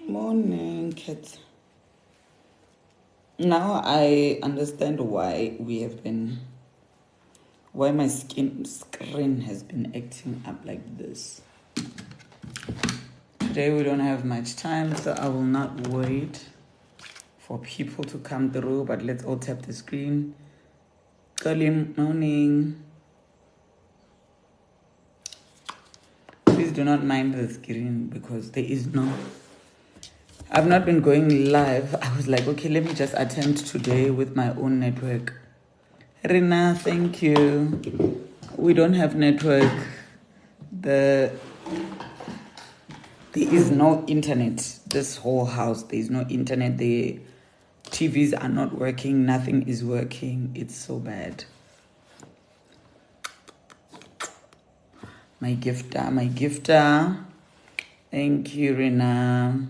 Morning, kids. Now I understand why my screen has been acting up like this. Today we don't have much time, so I will not wait for people to come through, but let's all tap the screen. Good morning. Please do not mind the screen because there is no... I've not been going live. I was like, okay, let me just attempt today with my own network. Rina, thank you. We don't have network. There is no internet. This whole house, there is no internet. The TVs are not working. Nothing is working. It's so bad. My gifter. Thank you, Rina.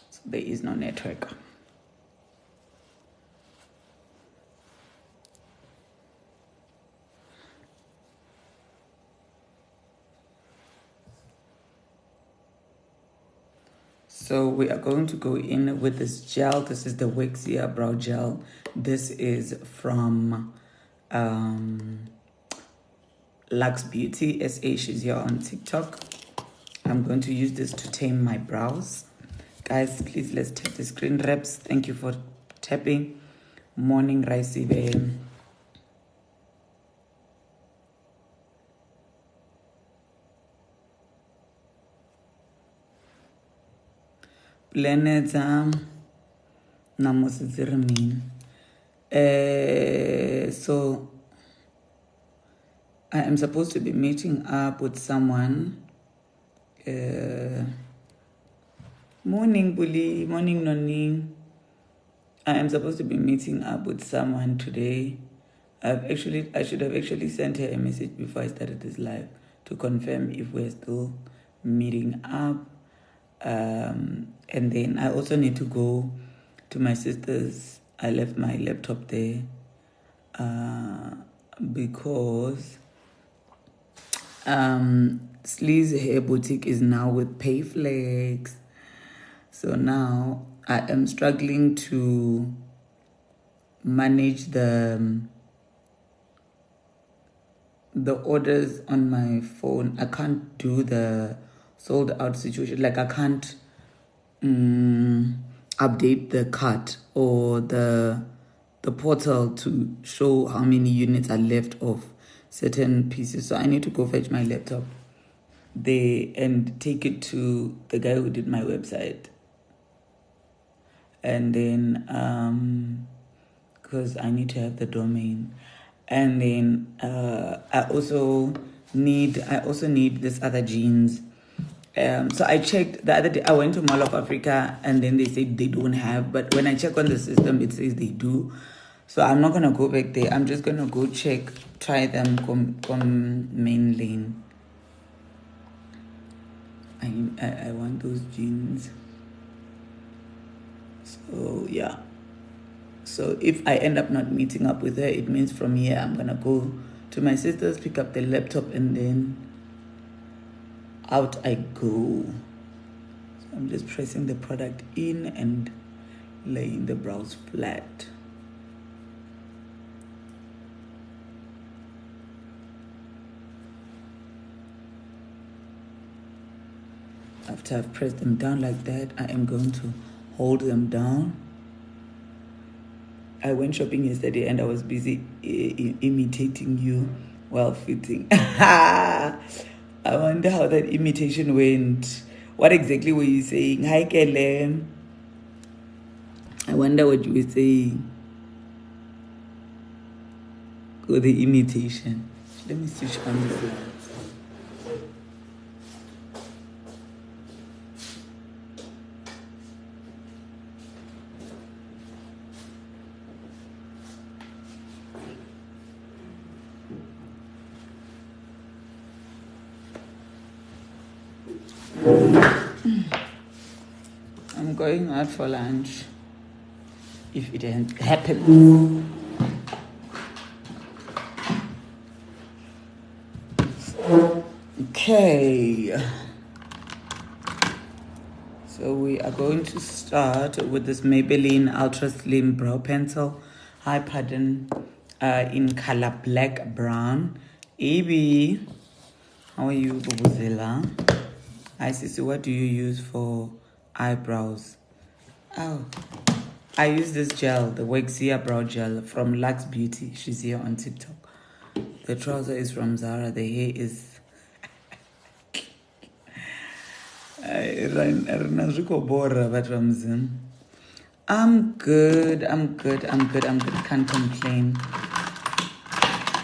So there is no network. So we are going to go in with this gel. This is the Wixia Brow Gel. This is from Lux Beauty SA. She's here on TikTok. I'm going to use this to tame my brows. Guys, please let's tap the screen. Reps, thank you for tapping. Morning, Raisibe. Planet so I am supposed to be meeting up with someone. Morning, Bully. Morning, Noni. I am supposed to be meeting up with someone today. I should have actually sent her a message before I started this live to confirm if we're still meeting up. And then I also need to go to my sister's. I left my laptop there because Slizz hair boutique is now with Payflex. So now I am struggling to manage the orders on my phone. I can't do the sold out situation. Like I can't update the cart or the portal to show how many units are left of certain pieces. So I need to go fetch my laptop there and take it to the guy who did my website. And then because I need to have the domain. And then I also need this other jeans. So I checked the other day. I went to Mall of Africa and then they said they don't have, but when I check on the system it says they do. So I'm not gonna go back there. I'm just gonna go try them from main lane. I want those jeans. So yeah. So if I end up not meeting up with her, it means from here I'm gonna go to my sister's, pick up the laptop, and then out I go. So I'm just pressing the product in and laying the brows flat. After I've pressed them down like that, I am going to hold them down. I went shopping yesterday and I was busy imitating you while fitting. I wonder how that imitation went. What exactly were you saying? Hi, Kele. I wonder what you were saying. Or the imitation. Let me switch on this light. I'm going out for lunch if it happens. Okay. So we are going to start with this Maybelline Ultra Slim Brow Pencil. Hi, pardon. In color black brown. Abby, how are you, Bubuzela? Hi, Sissy, what do you use for eyebrows? Oh, I use this gel, the Waxia Brow Gel from Lux Beauty. She's here on TikTok. The trouser is from Zara. The hair is... I'm good. Can't complain.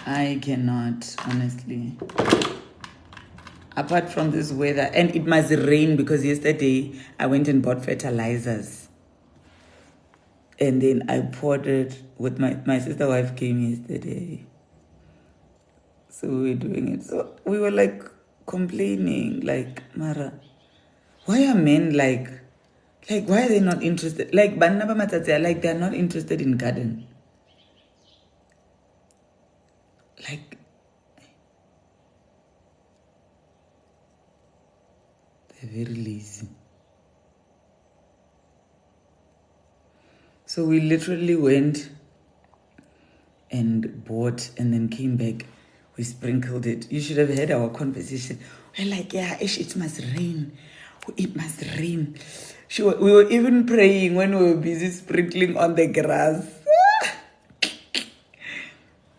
I cannot, honestly. Apart from this weather, and it must rain because yesterday I went and bought fertilizers. And then I poured it with my sister wife came yesterday. So we were doing it. So we were like complaining, like, Mara, why are men like why are they not interested? Like Banaba Matatsia, like they're not interested in garden. Like they're very lazy. So we literally went and bought and then came back. We sprinkled it. You should have heard our conversation. We're like, yeah, it must rain. It must rain. We were even praying when we were busy sprinkling on the grass.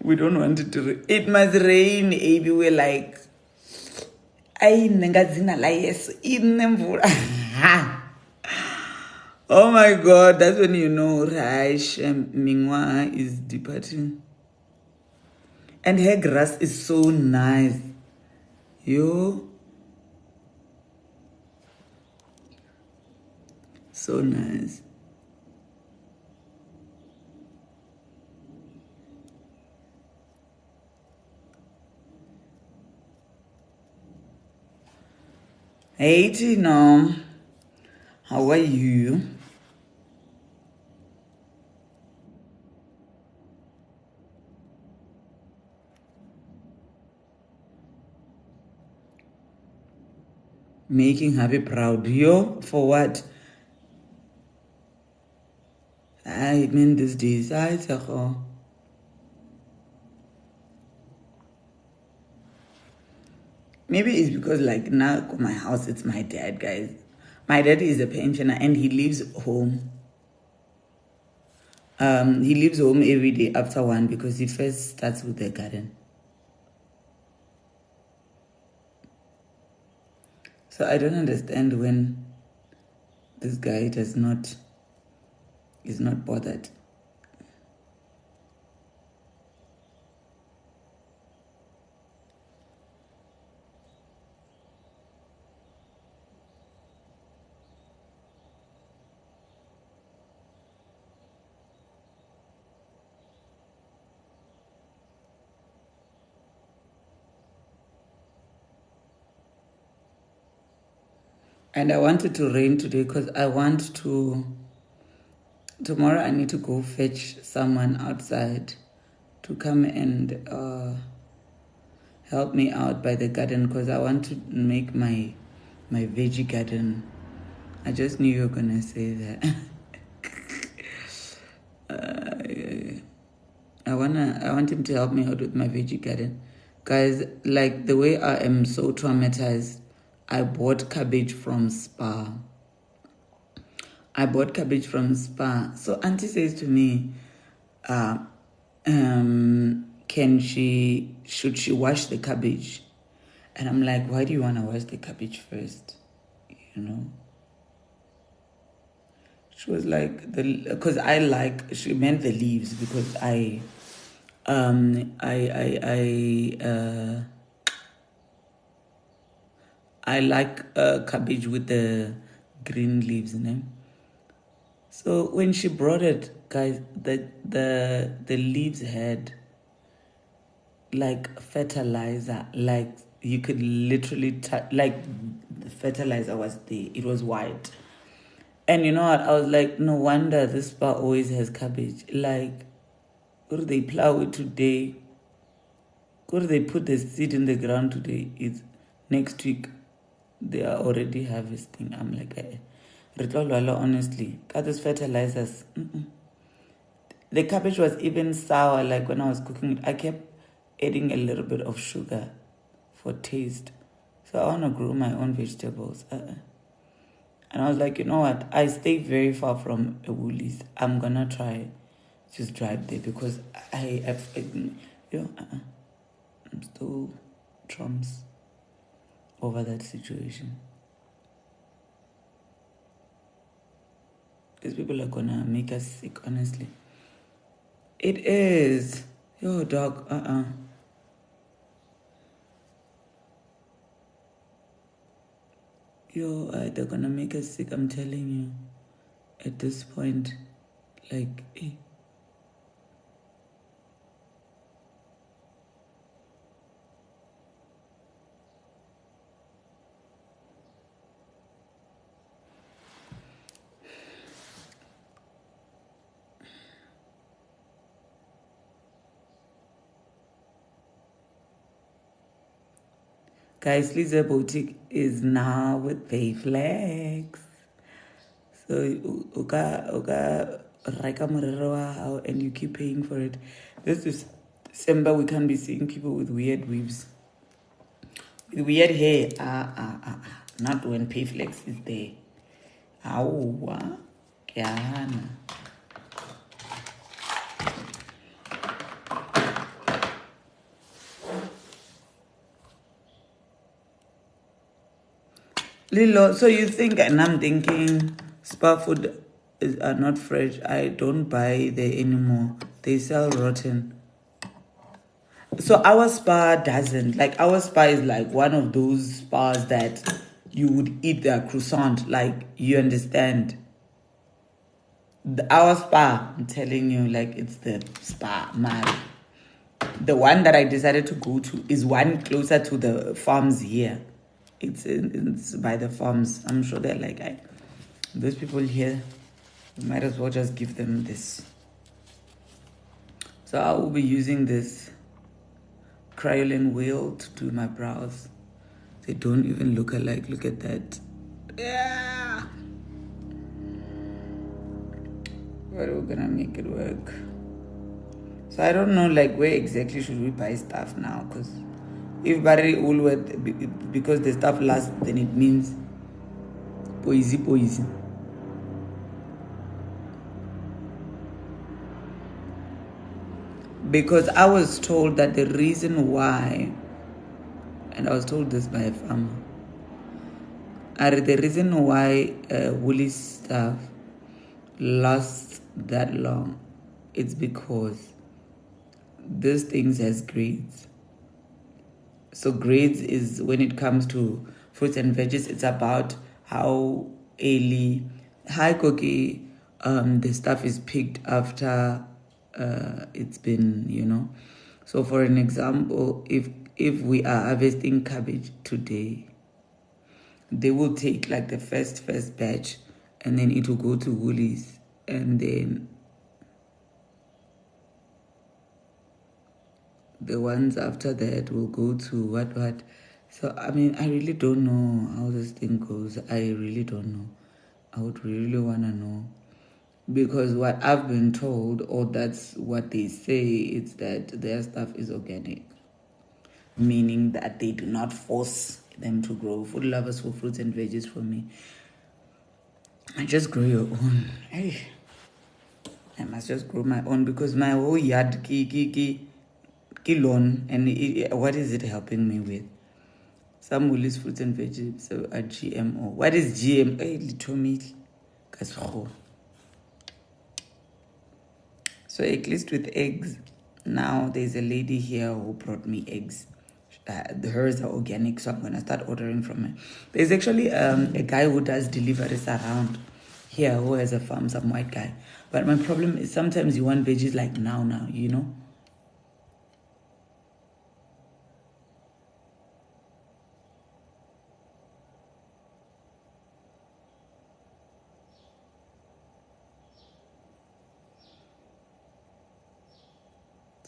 We don't want it to rain. It must rain, Abby. We're like, oh my God, that's when you know Raish Mingwa is departing. And her grass is so nice. Yo. So nice. Hey, Tino. How are you? Making Happy proud. Yo, for what? I mean these days. Maybe it's because like now my house, it's my dad, guys. My dad is a pensioner and he leaves home. He leaves home every day after 1 because he first starts with the garden. So I don't understand when this guy is not bothered. And I wanted to rain today because I want to... Tomorrow I need to go fetch someone outside to come and help me out by the garden because I want to make my veggie garden. I just knew you were gonna say that. I want him to help me out with my veggie garden. Guys, like the way I am so traumatized, I bought cabbage from Spa. So Auntie says to me, should she wash the cabbage? And I'm like, why do you want to wash the cabbage first? You know? She was like, because she meant the leaves because I like cabbage with the green leaves in it. So when she brought it, guys, the leaves had like fertilizer, like you could literally like the fertilizer was there. It was white. And you know what? I was like, no wonder this Spa always has cabbage. Like, what do they plow it today? Because they put the seed in the ground today, it's next week they are already harvesting. I'm like, honestly, got those fertilizers. The cabbage was even sour, like when I was cooking it. I kept adding a little bit of sugar for taste. So I want to grow my own vegetables. And I was like, you know what? I stay very far from a Woolies. I'm going to try just drive there because I'm still trumps over that situation. These people are going to make us sick, honestly. It is. Yo, dog, Yo, they're gonna make us sick, I'm telling you. At this point, like, Guys, Slizz Boutique is now with Payflex. So, reka morero wa hao and you keep paying for it. This is December, we can be seeing people with weird weaves. With weird hair. Not when Payflex is there. Awa. Kiana. Lilo, so you think, and I'm thinking, spa food are not fresh. I don't buy there anymore. They sell rotten. So our spa doesn't. Like, our spa is like one of those spas that you would eat their croissant. Like, you understand? Our spa, I'm telling you, like, it's the spa, man. The one that I decided to go to is one closer to the farms here. It's by the farms. I'm sure they're like, those people here, we might as well just give them this. So I will be using this Kryolan wheel to do my brows. They don't even look alike. Look at that. Yeah. But we're gonna make it work. So I don't know, like, where exactly should we buy stuff now? Because if Barry Woolworth, because the stuff lasts, then it means poison. Because I was told that the reason why, and I was told this by a farmer, the reason why woolly stuff lasts that long, it's because these things has grades. So grades is when it comes to fruits and veggies, it's about how early, high cookie, the stuff is picked after it's been, So for an example, if we are harvesting cabbage today, they will take like the first batch, and then it will go to Woolies, and then the ones after that will go to what. So, I mean, I really don't know how this thing goes. I really don't know. I would really want to know. Because what I've been told, or that's what they say, is that their stuff is organic. Meaning that they do not force them to grow. Food lovers for fruits and veggies for me. I just grow your own. Hey, I must just grow my own because my whole yard, lawn, and what is it helping me with? Some will use fruits and veggies are GMO. What is GMO? Hey, little meat. So at least with eggs, now there's a lady here who brought me eggs. Hers are organic, so I'm going to start ordering from her. There's actually a guy who does deliveries around here who has a farm, some white guy. But my problem is sometimes you want veggies like now,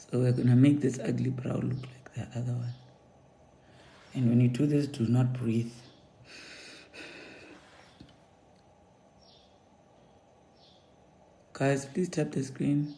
So we're going to make this ugly brow look like the other one. And when you do this, do not breathe. Guys, please tap the screen.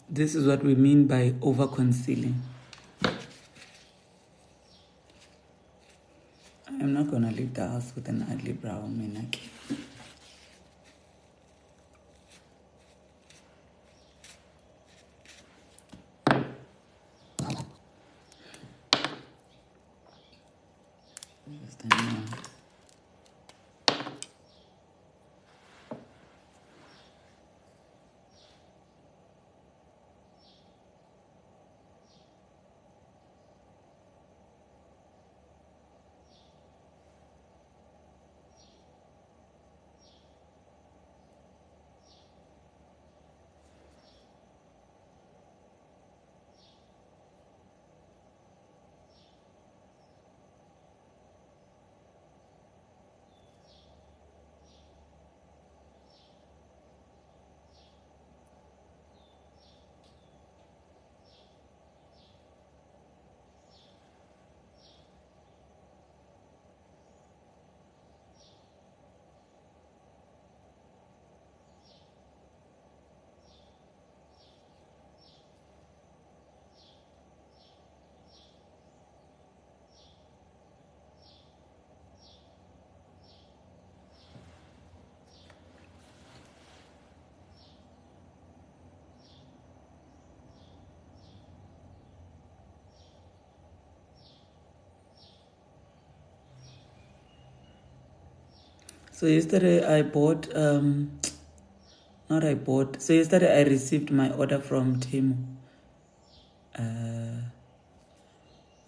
This is what we mean by over-concealing. I'm not going to leave the house with an ugly brow, Minaki. Just a new. So yesterday yesterday I received my order from Temu.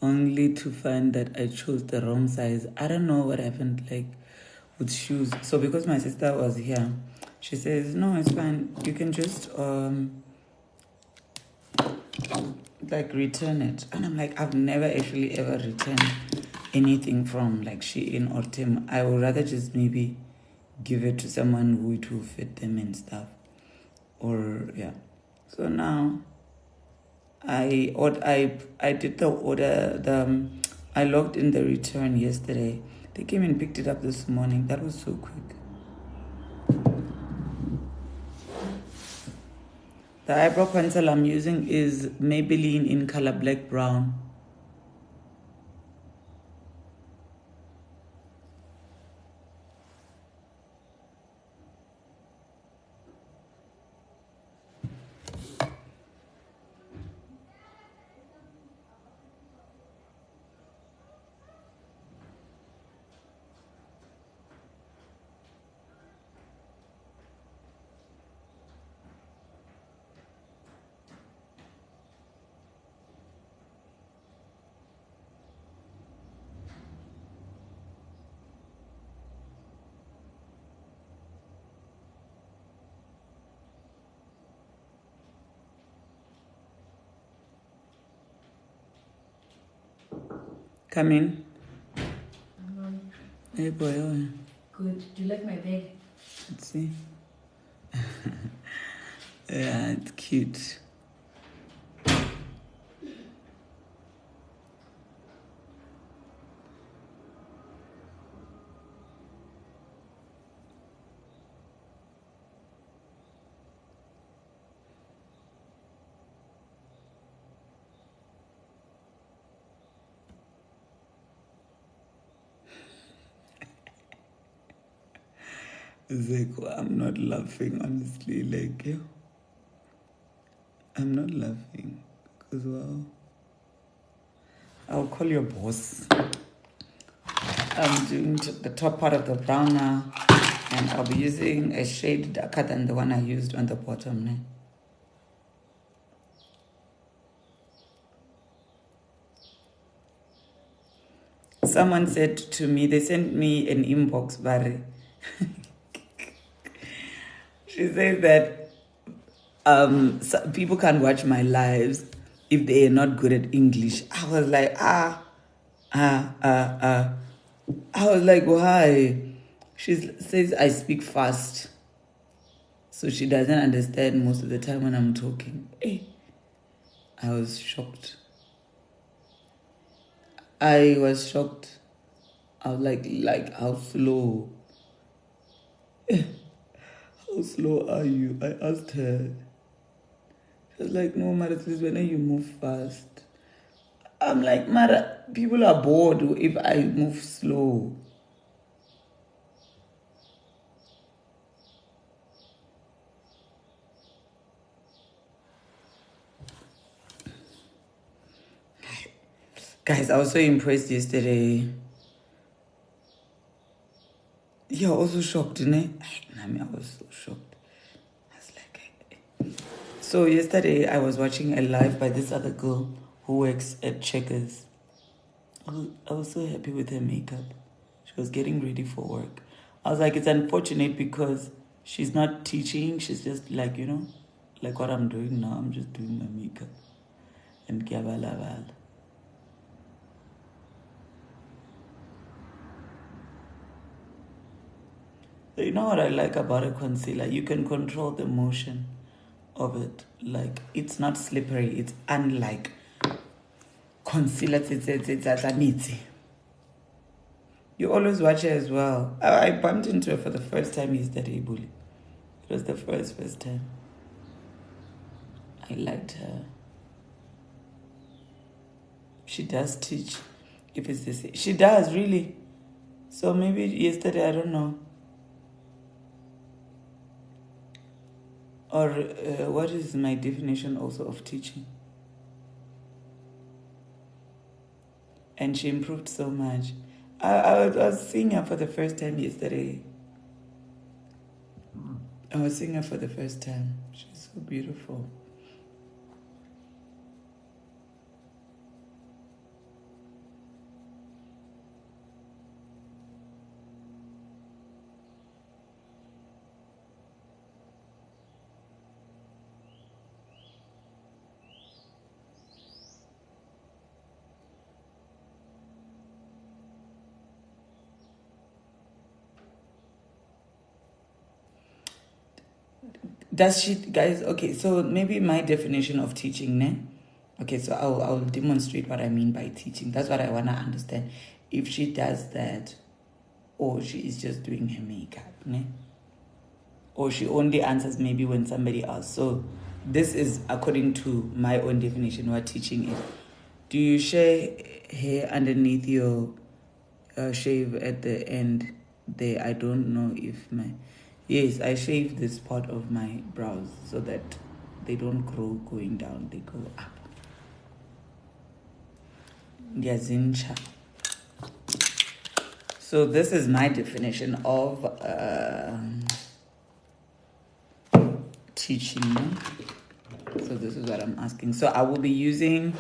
Only to find that I chose the wrong size. I don't know what happened like with shoes. So because my sister was here, she says, no, it's fine. You can just like return it. And I'm like, I've never actually ever returned anything from like Shein or Tim. I would rather just maybe give it to someone who it will fit them and stuff. Or yeah. So now I did the order. I logged in the return yesterday. They came and picked it up this morning. That was so quick. The eyebrow pencil I'm using is Maybelline in color black brown. Come in. Hey boy. Oh. Good. Do you like my bag? Let's see. Yeah, it's cute. It's like, well, I'm not laughing, honestly. Like, yeah. I'm not laughing. Because, well, I'll call your boss. I'm doing the top part of the brow now. And I'll be using a shade darker than the one I used on the bottom. Ne? Someone said to me, they sent me an inbox, Barry. She says that people can't watch my lives if they are not good at English. I was like, I was like, why? She says I speak fast. So she doesn't understand most of the time when I'm talking. I was shocked. I was shocked. I was like, how slow? How slow are you? I asked her. She was like, no, Mara, please, when you move fast. I'm like, Mara, people are bored if I move slow. Guys, I was so impressed yesterday. You're also shocked, innit? I was so shocked. I was like, So yesterday I was watching a live by this other girl who works at Checkers. I was so happy with her makeup. She was getting ready for work. I was like, it's unfortunate because she's not teaching. She's just like, like what I'm doing now. I'm just doing my makeup. And kiabalaval. You know what I like about a concealer? You can control the motion of it. Like, it's not slippery. It's unlike concealer. It's You always watch her as well. I bumped into her for the first time yesterday, Bully. It was the first time. I liked her. She does teach. If it's this, she does really. So maybe yesterday, I don't know. Or what is my definition also of teaching? And she improved so much. I was seeing her for the first time yesterday. I was seeing her for the first time. She's so beautiful. Does she, guys? Okay, so maybe my definition of teaching, ne? Okay, so I'll demonstrate what I mean by teaching. That's what I wanna understand. If she does that, or she is just doing her makeup, ne? Or she only answers maybe when somebody asks. So this is according to my own definition what teaching is. Do you share hair underneath your shave at the end there? I don't know if my... Yes, I shave this part of my brows so that they don't grow going down, they go up. Yazincha. So this is my definition of teaching. So this is what I'm asking. So I will be using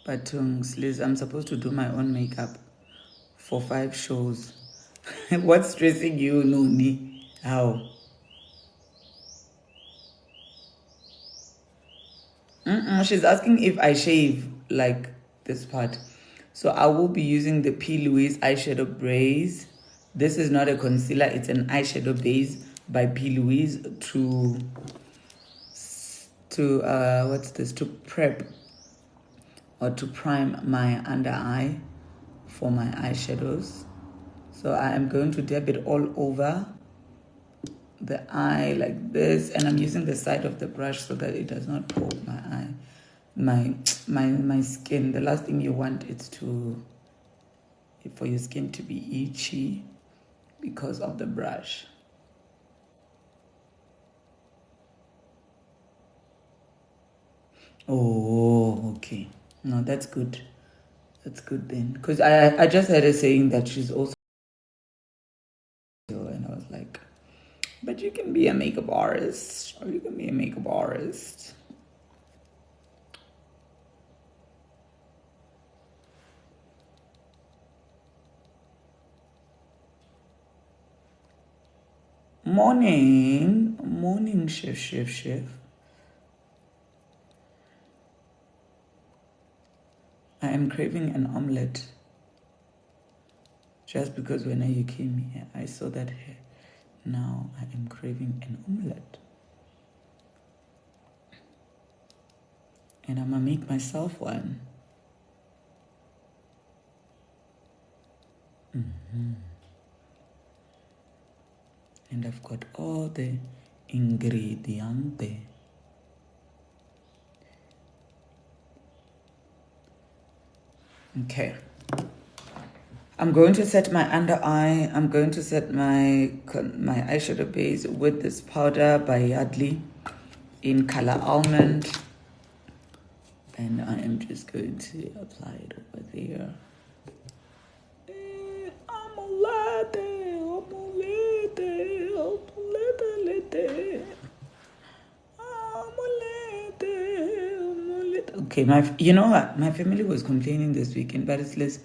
Batung Slizz. I'm supposed to do my own makeup for 5 shows. What's stressing you, Nuni? How? She's asking if I shave like this part. So I will be using the P. Louise eyeshadow base. This is not a concealer, it's an eyeshadow base by P. Louise to what's this? To prep or to prime my under eye for my eyeshadows. So I am going to dab it all over the eye like this, and I'm using the side of the brush so that it does not poke my eye, my skin. The last thing you want is for your skin to be itchy because of the brush. Oh, okay. No, that's good. That's good then. Because I just had her saying that she's also, and I was like, but you can be a makeup artist, or you can be a makeup artist. Morning, chef. I am craving an omelette. Just because when you came here, I saw that hair. Now I am craving an omelette. And I'm gonna make myself one. And I've got all the ingredients. Okay. I'm going to set my under eye. I'm going to set my eyeshadow base with this powder by Yardley in color almond. And I am just going to apply it over there. Okay, you know what? My family was complaining this weekend, but it's less.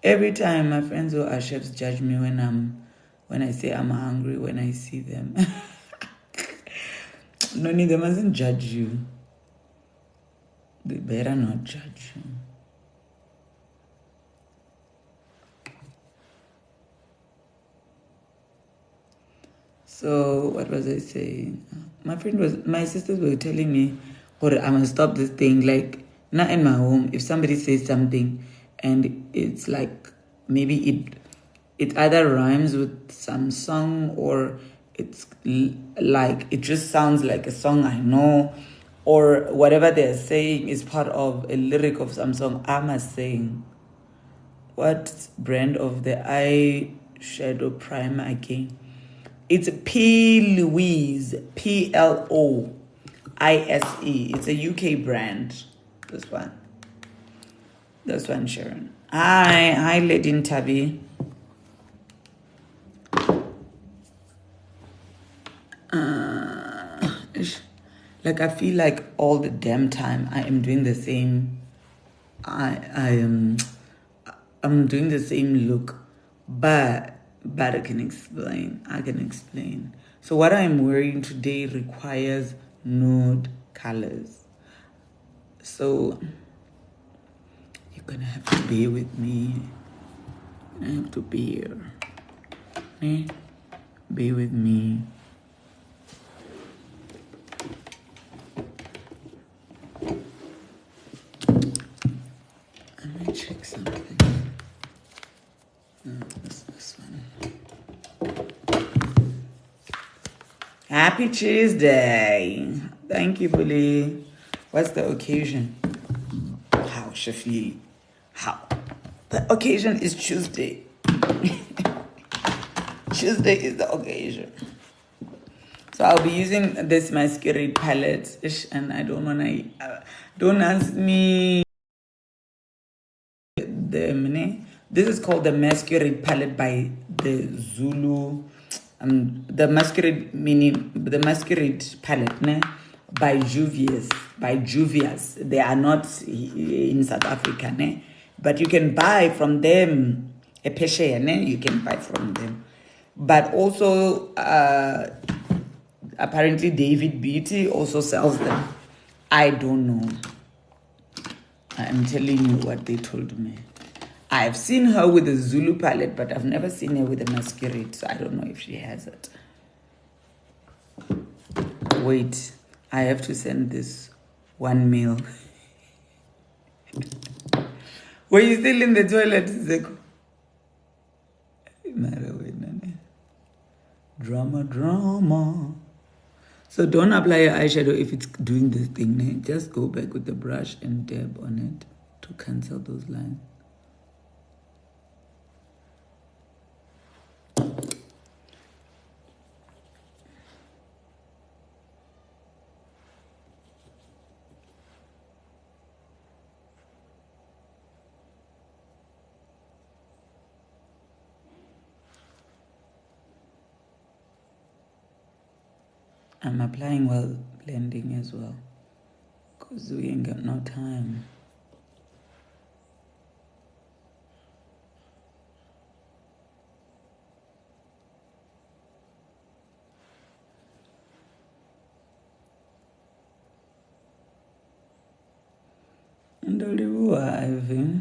Every time my friends who are chefs judge me when I say I'm hungry when I see them. No, they mustn't judge you. They better not judge you. So what was I saying? My sisters were telling me, or I must stop this thing. Like, not in my home, if somebody says something and it's like maybe it either rhymes with some song or it's like it just sounds like a song I know, or whatever they're saying is part of a lyric of some song I'm saying. What brand of the eyeshadow primer again? It's P-Louise, P-L-O-I-S-E. It's a UK brand. This one, Sharon. Hi, Lady Tabby. Like I feel like all the damn time I am doing the same. I'm doing the same look, but I can explain. So what I'm wearing today requires nude colors. So you're gonna have to bear with me. I have to bear. Eh? Bear with me. Let me check something. This one. Happy Tuesday. Thank you, Bully. What's the occasion? How, Shafili? How? The occasion is Tuesday. Tuesday is the occasion. So I'll be using this masquerade palette, and I don't wanna. Don't ask me. This is called the masquerade palette by the Zulu. The masquerade palette, ne? By Juvia's. They are not in South Africa, ne? But you can buy from them. A peshe, ne? You can buy from them. But also, apparently David Beatty also sells them. I don't know. I'm telling you what they told me. I've seen her with a Zulu palette, but I've never seen her with a masquerade, so I don't know if she has it. Wait, I have to send this one mail. Were you still in the toilet, Zeko? Drama. So don't apply your eyeshadow if it's doing this thing. Ne? Just go back with the brush and dab on it to cancel those lines. I'm applying while blending as well, because we ain't got no time. Ndoliwa Ivy.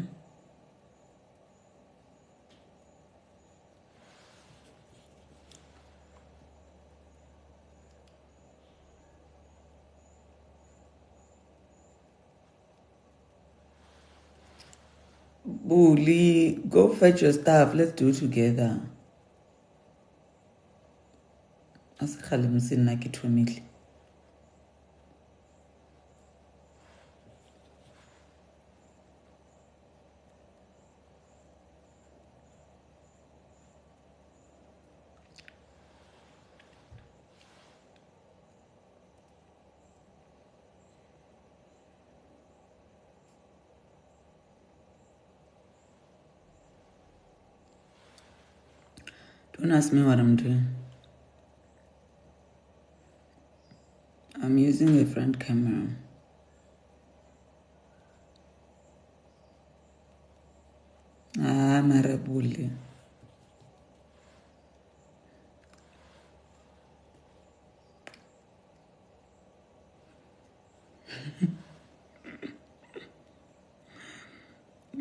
Bully, go fetch your stuff. Let's do it together. Asikhale msini nakithumile. Don't ask me what I'm doing. I'm using the front camera. Marabuli.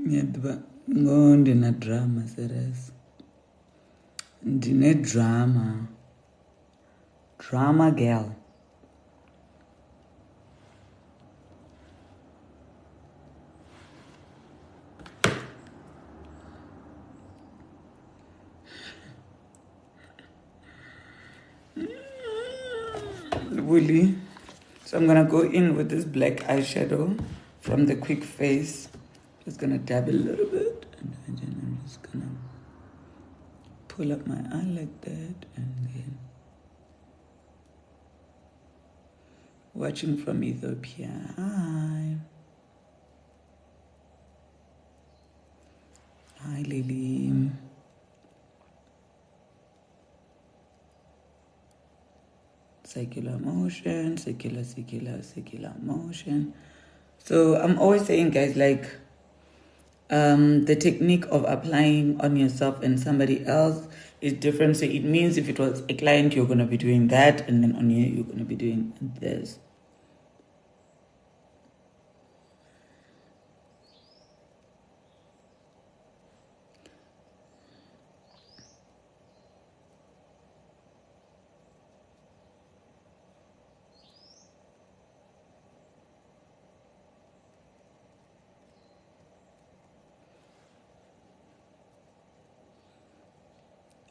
Yedwa. Ngo ndina drama serious. Ndine drama. Drama girl. Woolly. So I'm gonna go in with this black eyeshadow from the Quick Face. Just gonna dab a little bit, and then I'm just gonna pull up my eye like that, and then watching from Ethiopia. Hi Lily. Circular motion, circular motion. So I'm always saying, guys, like the technique of applying on yourself and somebody else is different. So it means if it was a client, you're going to be doing that, and then on you, you're going to be doing this.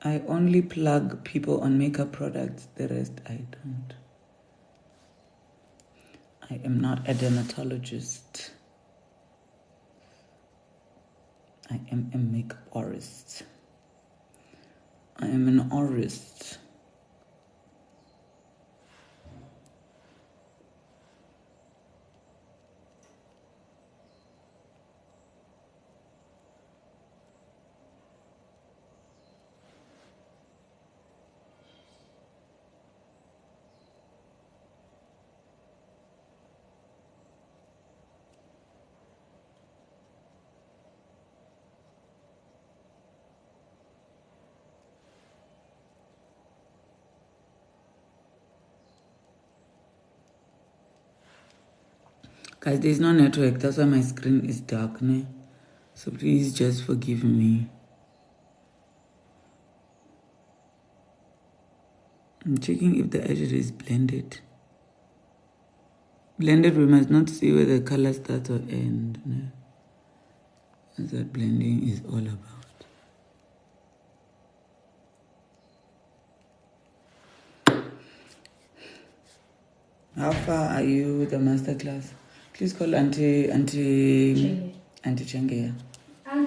I only plug people on makeup products, the rest I don't. I am not a dermatologist. I am a makeup artist. I am an artist. Guys, there's no network. That's why my screen is dark. Ne? So please just forgive me. I'm checking if the eyeshadow is blended. Blended, we must not see where the color starts or ends. Ne? That's what blending is all about. How far are you with the masterclass? Please call Auntie Chenge. Auntie Chenge. I'm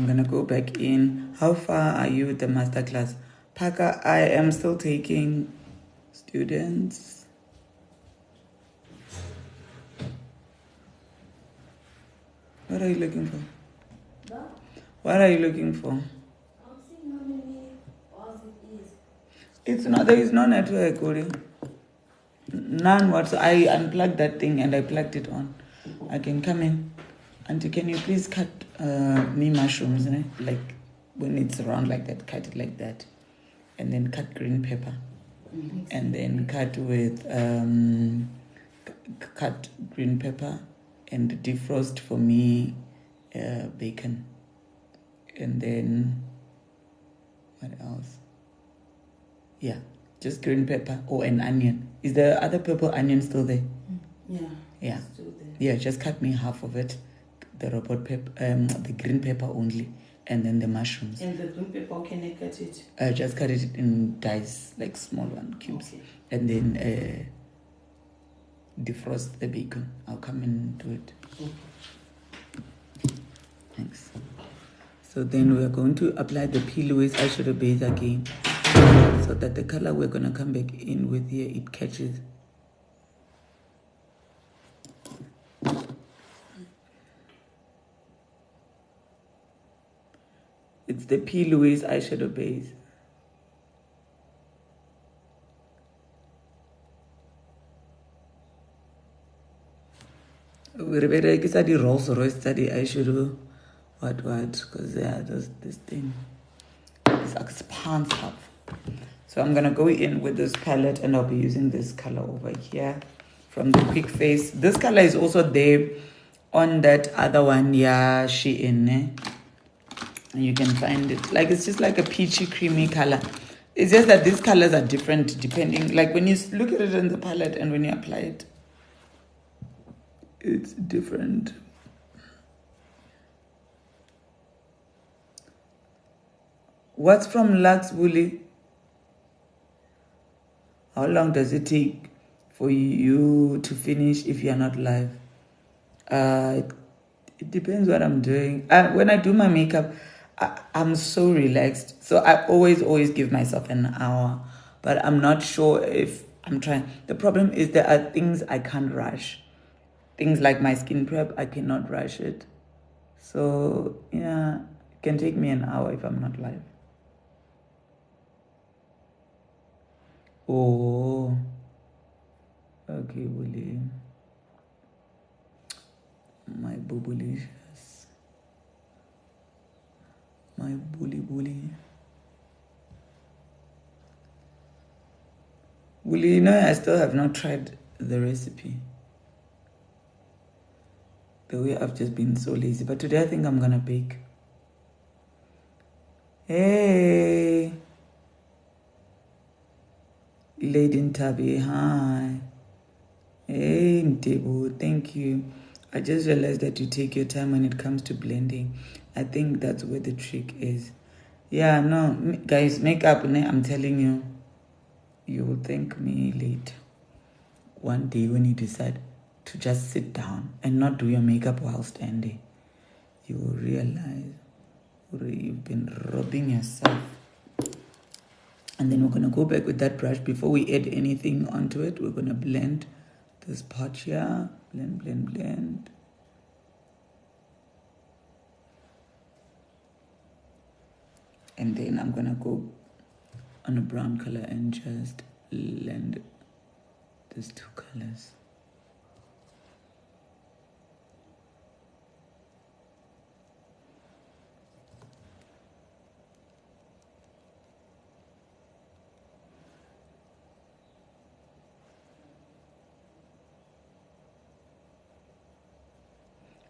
gonna go back in. How far are you with the masterclass? Paka, I am still taking students. What are you looking for? What are you looking for? I'm seeing how many bars it is. It's not, there is no network, Uri. None whatsoever. I unplugged that thing and I plugged it on. I can come in. Auntie, can you please cut me mushrooms, né? Like when it's round like that, cut it like that. And then cut green pepper. And then cut with cut green pepper and defrost for me bacon. And then what else? Yeah, just green pepper or an onion. Is the other purple onion still there? Yeah. Still there. Yeah, just cut me half of it. The robot pepper, the green pepper only, and then the mushrooms. And the green pepper, can I cut it? Just cut it in dice, like small one cubes, Okay. and then defrost the bacon. I'll come and do it. Okay. Thanks. So then we are going to apply the P. Louise eyeshadow base again, so that the color we're gonna come back in with here, it catches. It's the P. Louise eyeshadow base. We better get the Rolls Royce study eyeshadow. What? Because this thing is expansive. So I'm gonna go in with this palette and I'll be using this color over here from the Quick Face. This color is also there on that other one, yeah, Shein. And you can find it, like it's just like a peachy creamy color. It's just that these colors are different depending, like when you look at it in the palette and when you apply it, it's different. What's from Lux Woolly? How long does it take for you to finish if you're not live? It depends what I'm doing. When I do my makeup, I'm so relaxed. So I always give myself an hour. But I'm not sure if I'm trying. The problem is there are things I can't rush. Things like my skin prep, I cannot rush it. So, yeah, it can take me an hour if I'm not live. Oh, okay, Willie. My boobulicious. My bully. Willie, you know, I still have not tried the recipe. The way I've just been so lazy. But today I think I'm gonna bake. Hey, Lady Ntabi, hi. Hey, Ntebo, thank you. I just realized that you take your time when it comes to blending. I think that's where the trick is. Yeah, no, guys, makeup, I'm telling you, you will thank me later. One day when you decide to just sit down and not do your makeup while standing, you will realize you've been robbing yourself. And then we're going to go back with that brush. Before we add anything onto it, we're going to blend this part here. Blend. And then I'm going to go on a brown color and just blend these two colors.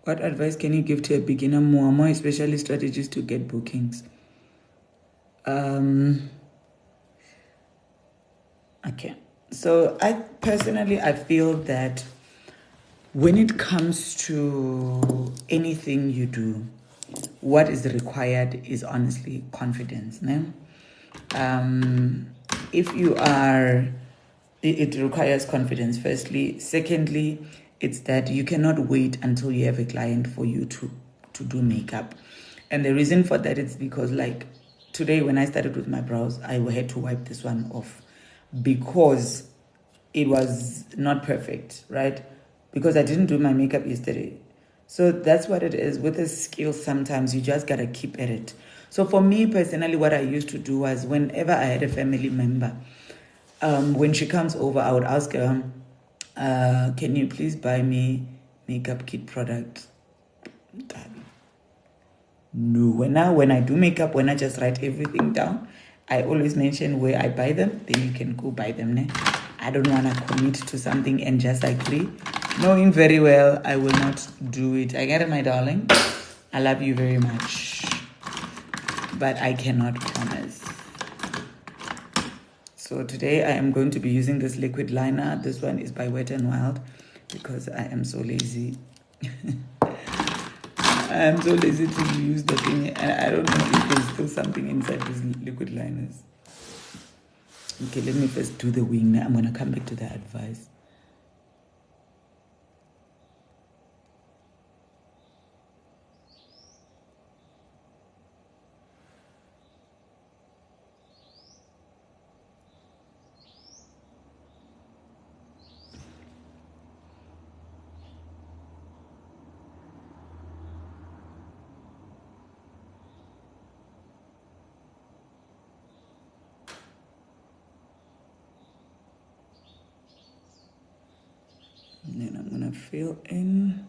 What advice can you give to a beginner more especially strategies to get bookings? Okay. So I feel that when it comes to anything you do, what is required is honestly confidence. No? If you are, it requires confidence, firstly. Secondly, it's that you cannot wait until you have a client for you to do makeup. And the reason for that is because, like, today when I started with my brows, I had to wipe this one off because it was not perfect, right? Because I didn't do my makeup yesterday. So that's what it is. With a skill, sometimes you just got to keep at it. So for me personally, what I used to do was whenever I had a family member, when she comes over, I would ask her, can you please buy me makeup kit products? No, when I do makeup, when I just write everything down, I always mention where I buy them, then you can go buy them. Ne? I don't want to commit to something and just agree, knowing very well I will not do it. I get it, my darling. I love you very much, but I cannot promise. So today I am going to be using this liquid liner. This one is by Wet n Wild because I am so lazy. I am so lazy to use the thing, and I don't know if there's still something inside these liquid liners. Okay, let me first do the wing. Now I'm going to come back to the advice. And then I'm going to fill in.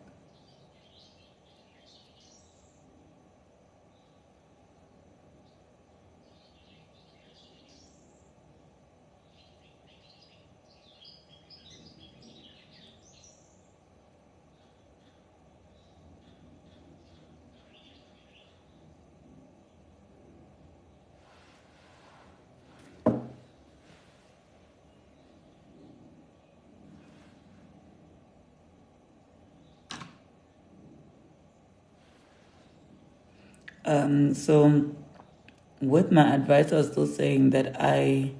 So with my advice, I was still saying that I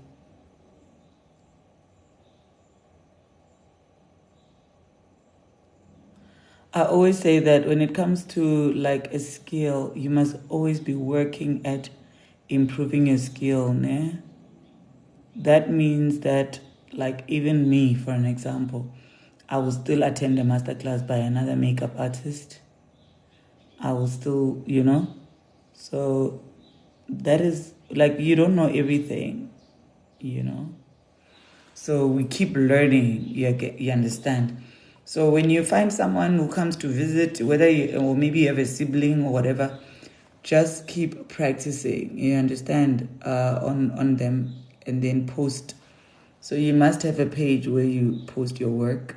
always say that when it comes to like a skill, you must always be working at improving your skill, ne? That means that, like, even me, for an example, I will still attend a masterclass by another makeup artist. I will still, So that is like, you don't know everything, you know. So we keep learning, you understand. So when you find someone who comes to visit, whether or maybe you have a sibling or whatever, just keep practicing, you understand, on them, and then post. So you must have a page where you post your work.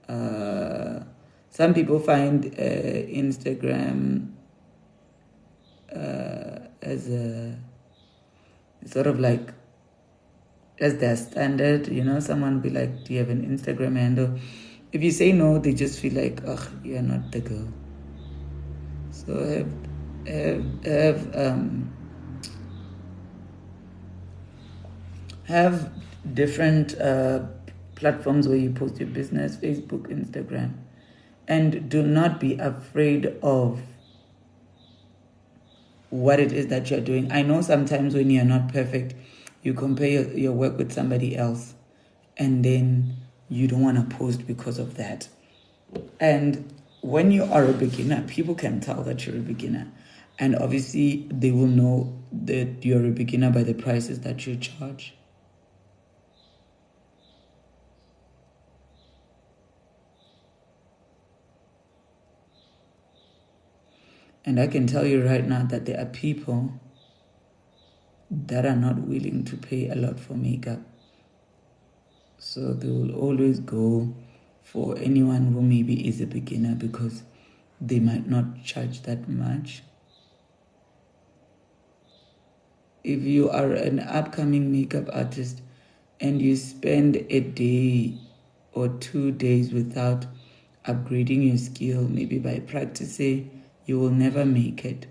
Some people find Instagram as a sort of like as their standard, someone will be like, do you have an Instagram handle? If you say no, they just feel like, ugh, you're not the girl. So have different platforms where you post your business: Facebook, Instagram. And do not be afraid of what it is that you're doing. I know sometimes when you're not perfect, you compare your work with somebody else, and then you don't want to post because of that. And when you are a beginner, people can tell that you're a beginner. And obviously, they will know that you're a beginner by the prices that you charge. And I can tell you right now that there are people that are not willing to pay a lot for makeup. So they will always go for anyone who maybe is a beginner because they might not charge that much. If you are an upcoming makeup artist and you spend a day or 2 days without upgrading your skill, maybe by practicing, you will never make it.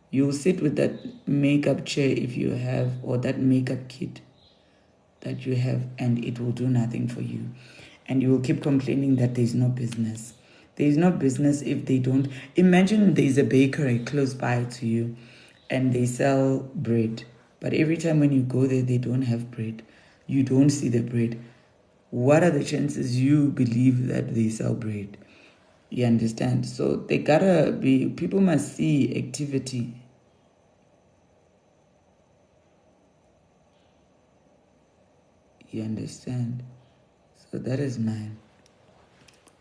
You'll sit with that makeup chair if you have, or that makeup kit that you have, and it will do nothing for you. And you will keep complaining that there's no business. There is no business if they don't. Imagine there's a bakery close by to you and they sell bread. But every time when you go there, they don't have bread. You don't see the bread. What are the chances you believe that they sell bread? You understand? So they gotta be, people must see activity. You understand? So that is my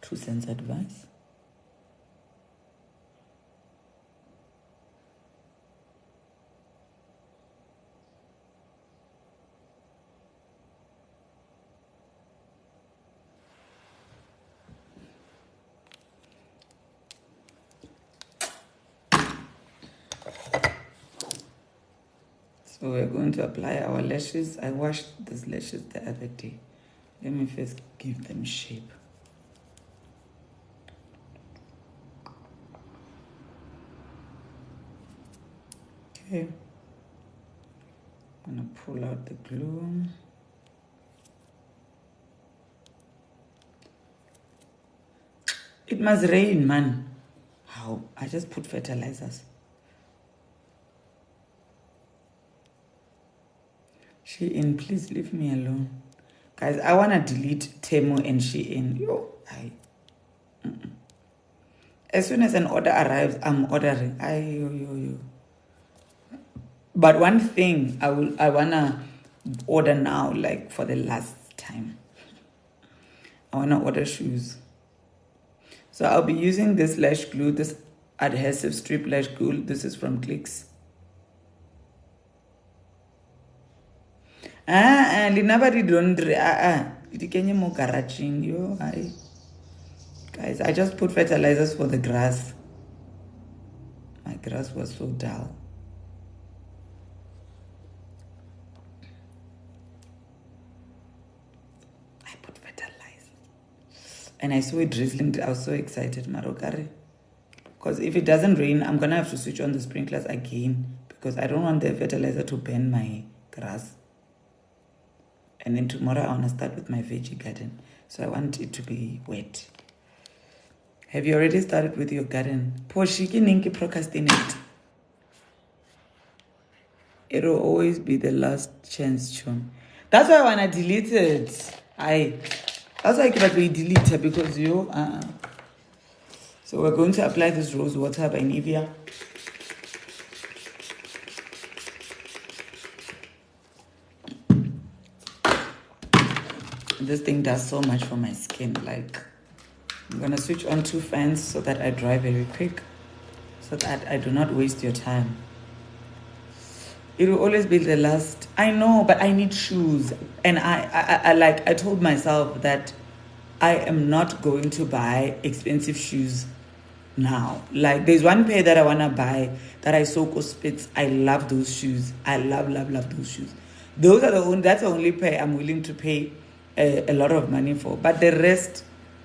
2 cents advice. So we're going to apply our lashes. I washed these lashes the other day. Let me first give them shape. Okay. I'm gonna pull out the glue. It must rain, man. How? I just put fertilizers. Shein, please leave me alone. Guys, I wanna delete Temu and Shein. As soon as an order arrives, I'm ordering. But one thing I wanna order now, like for the last time. I wanna order shoes. So I'll be using this lash glue, this adhesive strip lash glue. This is from Clicks. Linabari don't mo garaging yo. Guys, I just put fertilizers for the grass. My grass was so dull. I put fertilizer. And I saw it drizzling. I was so excited, Marokare. Because if it doesn't rain, I'm gonna have to switch on the sprinklers again because I don't want the fertilizer to burn my grass. And then tomorrow I want to start with my veggie garden. So I want it to be wet. Have you already started with your garden? Poshiki ninki procrastinate. It'll always be the last chance, chum. That's why I want to delete it. That's why I keep we delete it because you. So we're going to apply this rose water by Nivea. This thing does so much for my skin. Like, I'm gonna switch on 2 fans so that I dry very quick, so that I do not waste your time. It will always be the last. I know, but I need shoes, and I told myself that I am not going to buy expensive shoes now. Like, there's one pair that I wanna buy that I so spits. I love those shoes. I love those shoes. Those are that's the only pair I'm willing to pay a lot of money for. But the rest,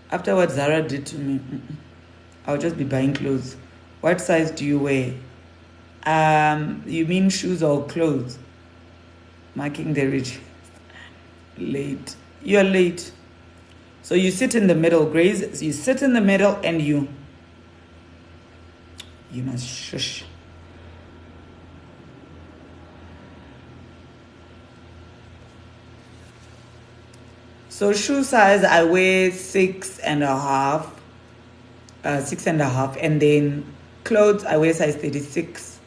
after what Zara did to me, I'll just be buying clothes. What size do you wear? You mean shoes or clothes? Marking the rich. Late. You're late. So you sit in the middle, Grace. You sit in the middle and you must shush. So shoe size, I wear 6.5, 6.5, and then clothes, I wear size 36.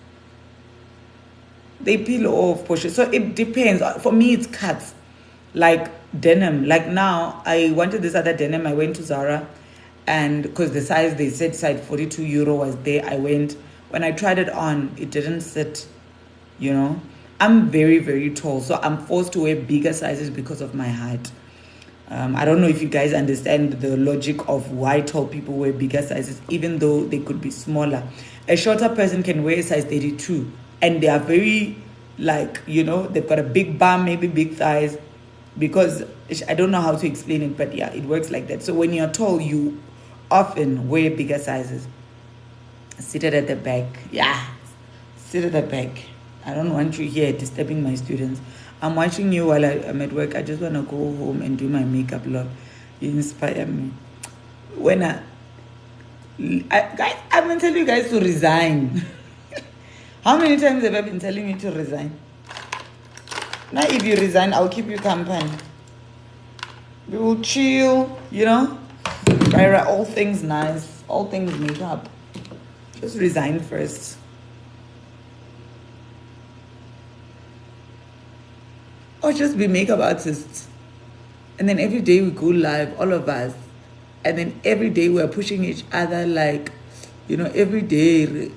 They peel off, push it. So it depends. For me, it's cuts, like denim. Like now, I wanted this other denim. I went to Zara, and because the size they said size 42 euro was there, I went. When I tried it on, it didn't sit. You know, I'm very, very tall, so I'm forced to wear bigger sizes because of my height. I don't know if you guys understand the logic of why tall people wear bigger sizes, even though they could be smaller. A shorter person can wear size 32, and they are very, like, you know, they've got a big bum, maybe big thighs, because I don't know how to explain it, but yeah, it works like that. So when you're tall, you often wear bigger sizes. Seated at the back. Yeah, sit at the back. I don't want you here disturbing my students. I'm watching you while I'm at work. I just want to go home and do my makeup, Lord. You inspire me. When guys, I've been telling you guys to resign. How many times have I been telling you to resign? Now, if you resign, I'll keep you company. We will chill, you know. All things nice, all things makeup. Just resign first. Or just be makeup artists. And then every day we go live, all of us. And then every day we're pushing each other, like, every day,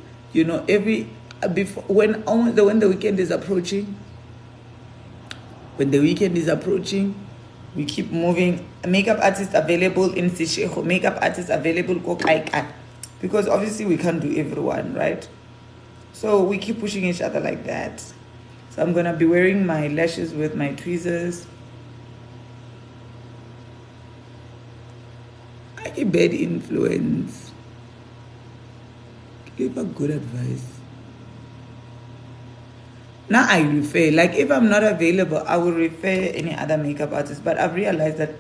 before when the weekend is approaching. When the weekend is approaching, we keep moving. Makeup artists available in Sisheho, makeup artists available Kokaika. Because obviously we can't do everyone, right? So we keep pushing each other like that. So I'm gonna be wearing my lashes with my tweezers. I give bad influence. Give a good advice. Now I refer, like if I'm not available, I will refer any other makeup artist. But I've realized that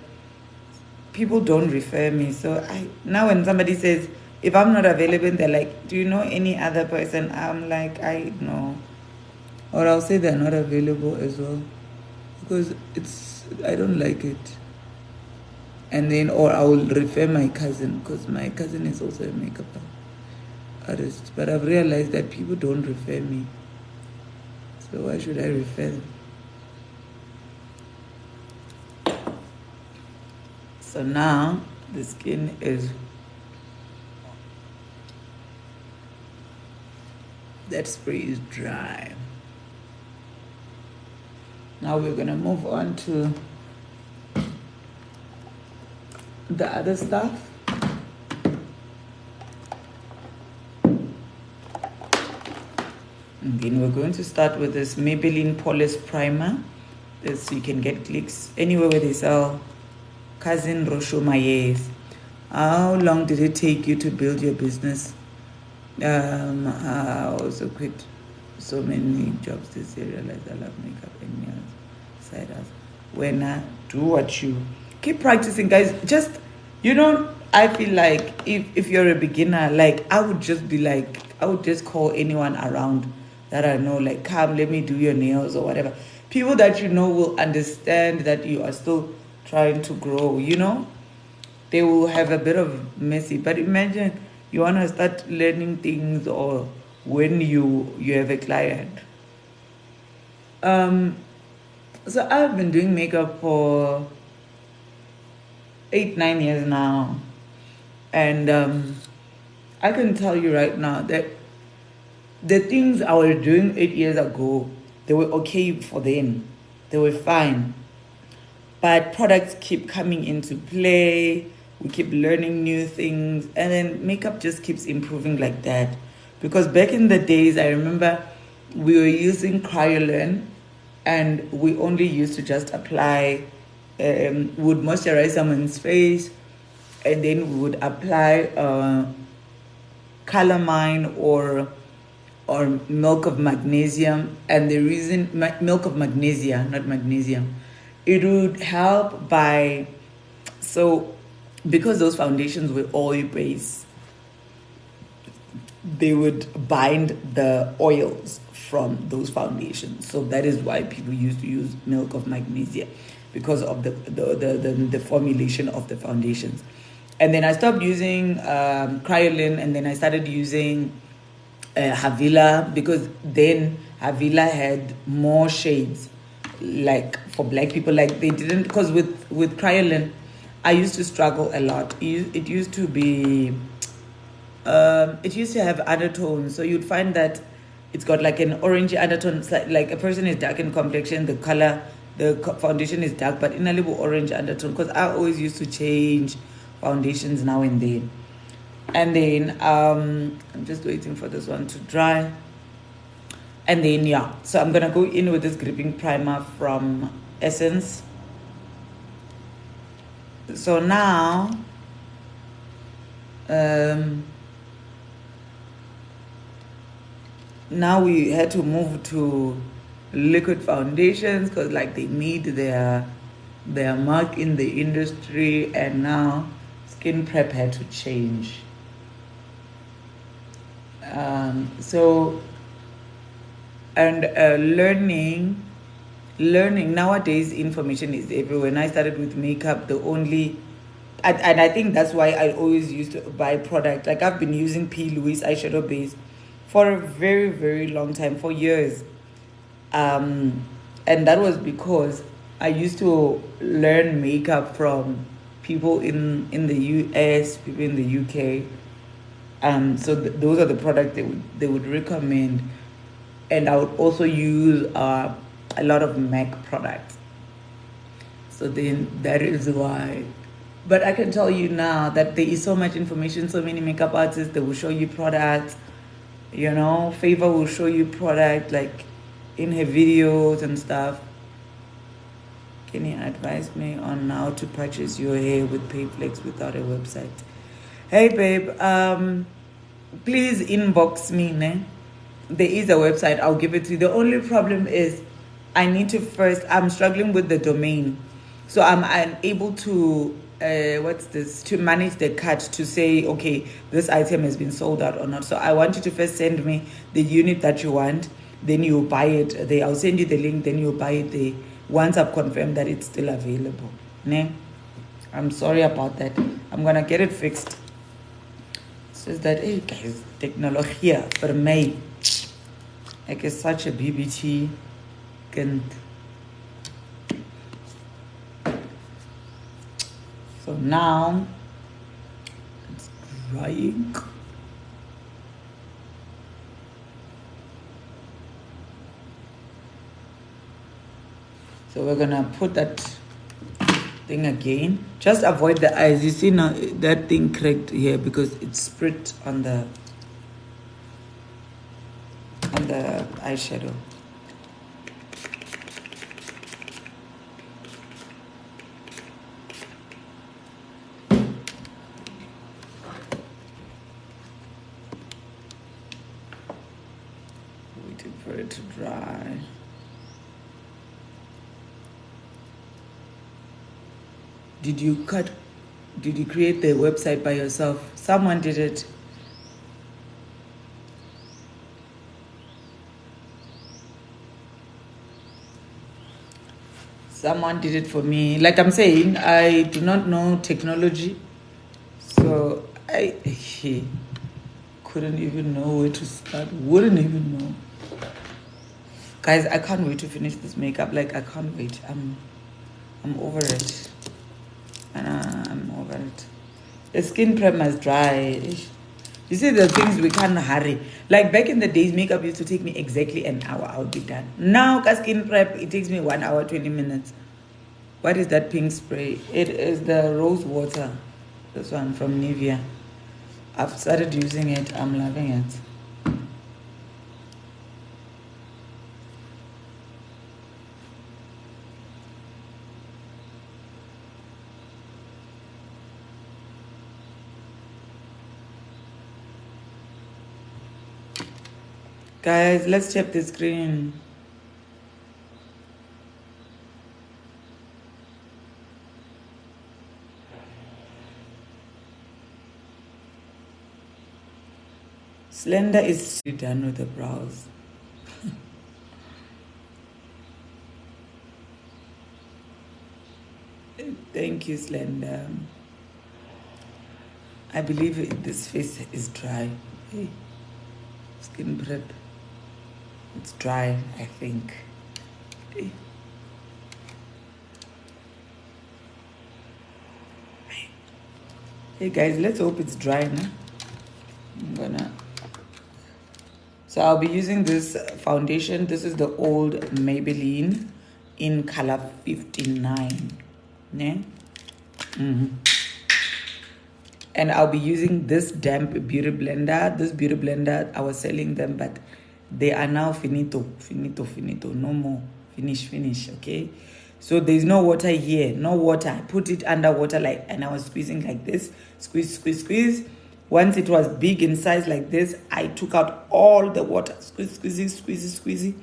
people don't refer me. So now when somebody says, if I'm not available, they're like, do you know any other person? I'm like, I know. Or I'll say they're not available as well. Because I don't like it. And then, or I will refer my cousin, because my cousin is also a makeup artist. But I've realized that people don't refer me. So why should I refer them? So now the skin is, that spray is dry. Now we're gonna move on to the other stuff. And then we're going to start with this Maybelline Poreless Primer. This you can get clicks anywhere where they sell Cousin Rosho Mayes. How long did it take you to build your business? I also quit so many jobs this year. Realized I love makeup and nails. Side us. When I do what you keep practicing, guys. Just I feel like if you're a beginner, like I would just call anyone around that I know, like, come, let me do your nails or whatever. People that will understand that you are still trying to grow, They will have a bit of messy. But imagine you want to start learning things, or when you have a client. So I've been doing makeup for 8-9 years now. And I can tell you right now that the things I was doing 8 years ago, they were okay for them. They were fine. But products keep coming into play. We keep learning new things. And then makeup just keeps improving like that. Because back in the days, I remember we were using Cryolin. And we only used to just apply, would moisturize someone's face. And then we would apply calamine or milk of magnesium. And the reason, milk of magnesia, not magnesium, it would help because those foundations were oil-based, they would bind the oils from those foundations. So that is why people used to use milk of magnesia, because of the formulation of the foundations. And then I stopped using Cryolin, and then I started using Havila, because then Havila had more shades, like for black people. Like they didn't, because with Cryolin, I used to struggle a lot. It used to be, it used to have undertones. So you'd find that it's got like an orangey undertone, like a person is dark in complexion, the foundation is dark, but in a little orange undertone. Because I always used to change foundations now and then. And then I'm just waiting for this one to dry. And then so I'm gonna go in with this gripping primer from Essence. So now now we had to move to liquid foundations, because like they made their mark in the industry, and now skin prep had to change. Learning nowadays, information is everywhere. When I started with makeup, and I think that's why I always used to buy product. Like I've been using P. Louise eyeshadow base for a very, very long time, for years. And that was because I used to learn makeup from people in the US, people in the UK. So those are the products they would recommend, and I would also use a lot of MAC products. So then that is why. But I can tell you now that there is so much information, so many makeup artists, they will show you products. You know, Favor will show you product like in her videos and stuff. Can you advise me on how to purchase your hair with Payflex without a website? Hey babe, please inbox me, ne? There is a website, I'll give it to you. The only problem is I need to first, I'm struggling with the domain. So I'm unable to, to manage the cut to say, okay, this item has been sold out or not. So I want you to first send me the unit that you want, then you buy it there. I'll send you the link, then you buy it there once I've confirmed that it's still available. Ne? I'm sorry about that. I'm gonna get it fixed. Says that, hey guys, technology for me, like it's such a BBT kind. So now it's drying. So we're gonna put that thing again. Just avoid the eyes. You see now that thing cracked here because it's spread on the eyeshadow. Waiting for it to dry. Did you create the website by yourself? Someone did it. Someone did it for me. Like I'm saying, I do not know technology. So I couldn't even know where to start. Wouldn't even know. Guys, I can't wait to finish this makeup. Like I can't wait. I'm over it. I'm over it. The skin prep must dry. You see the things we can't hurry. Like back in the days, makeup used to take me exactly an hour. I would be done. Now, skin prep, it takes me 1 hour, 20 minutes. What is that pink spray? It is the rose water. This one from Nivea. I've started using it. I'm loving it. Guys, let's check the screen. Slender is done with the brows. Thank you, Slender. I believe this face is dry. Hey, skin prep. It's dry, I think. Hey. Hey guys, let's hope it's dry now. So I'll be using this foundation. This is the old Maybelline in color 59. Ne? And I'll be using this damp beauty blender. This beauty blender, I was selling them, but they are now finito. No more. Finish, okay? So there's no water here, no water. I put it under water and I was squeezing like this. Squeeze. Once it was big in size like this, I took out all the water. Squeeze.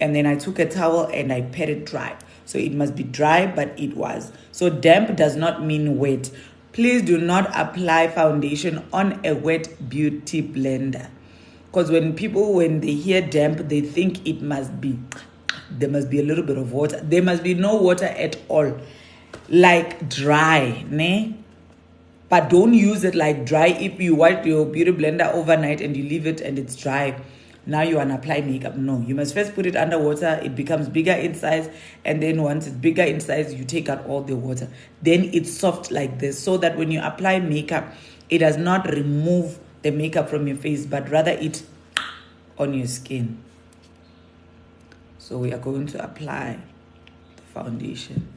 And then I took a towel and I pat it dry. So it must be dry, but it was. So damp does not mean wet. Please do not apply foundation on a wet beauty blender. Because when they hear damp, they think there must be a little bit of water. There must be no water at all. Like dry, ne? But don't use it like dry if you wipe your beauty blender overnight and you leave it and it's dry. now you want to apply makeup. No, you must first put it under water. It becomes bigger in size. And then once it's bigger in size, you take out all the water. Then it's soft like this, so that when you apply makeup, it does not remove the makeup from your face, but rather it on your skin. So we are going to apply the foundation.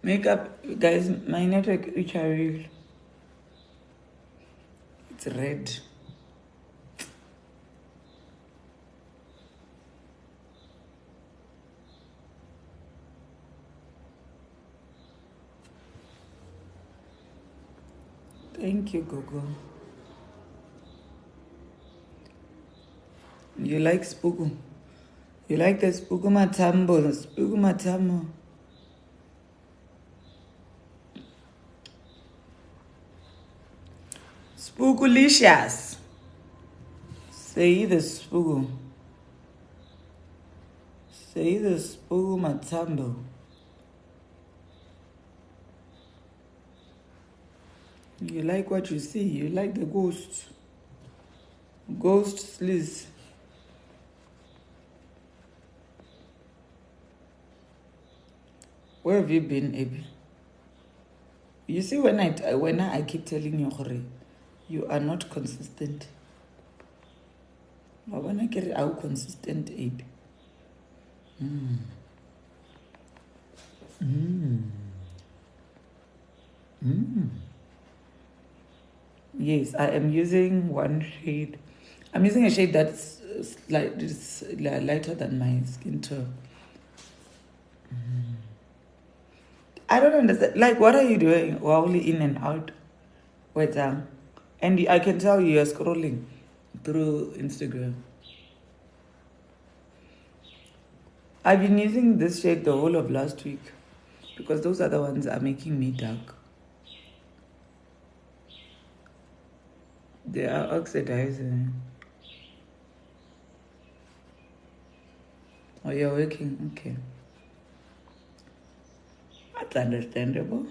Makeup, guys, my network, which I will. It's red. Thank you, Gogo. You like Spooku? You like the Spooku Matambo? Spooku Matambo. Spookulicious. Say the Spooku. Say the Spooku Matambo. You like what you see. You like the ghost. Ghost Slizz. Where have you been, Abby? You see, when I keep telling you, Hore, you are not consistent. I want to get it out consistent, Abby. Yes, I am using one shade. I'm using a shade that's lighter than my skin tone. I don't understand. Like, what are you doing while in and out with And I can tell you are scrolling through Instagram. I've been using this shade the whole of last week because those are the ones that are making me dark. They are oxidizing. Oh, you're working? Okay. That's understandable.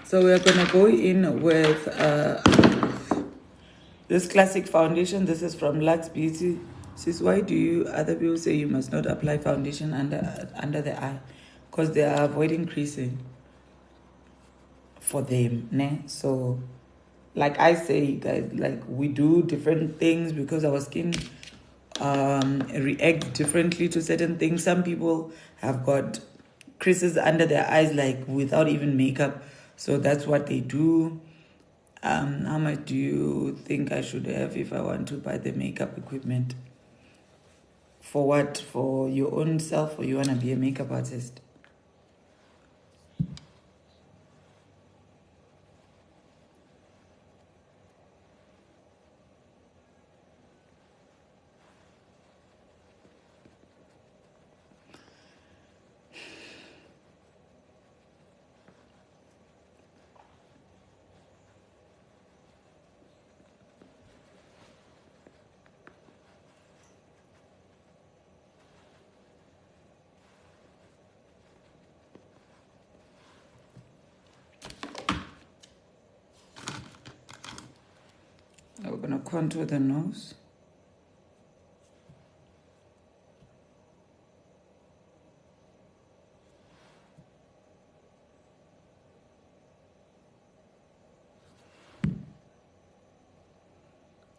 So we're gonna go in with this classic foundation. This is from Lux Beauty. Sis, why do other people say you must not apply foundation under the eye? Because they are avoiding creasing for them, ne? So, like I say, guys, like we do different things because our skin react differently to certain things. Some people have got creases under their eyes, like without even makeup. So that's what they do. How much do you think I should have if I want to buy the makeup equipment? For what? For your own self, or you want to be a makeup artist? contour the nose.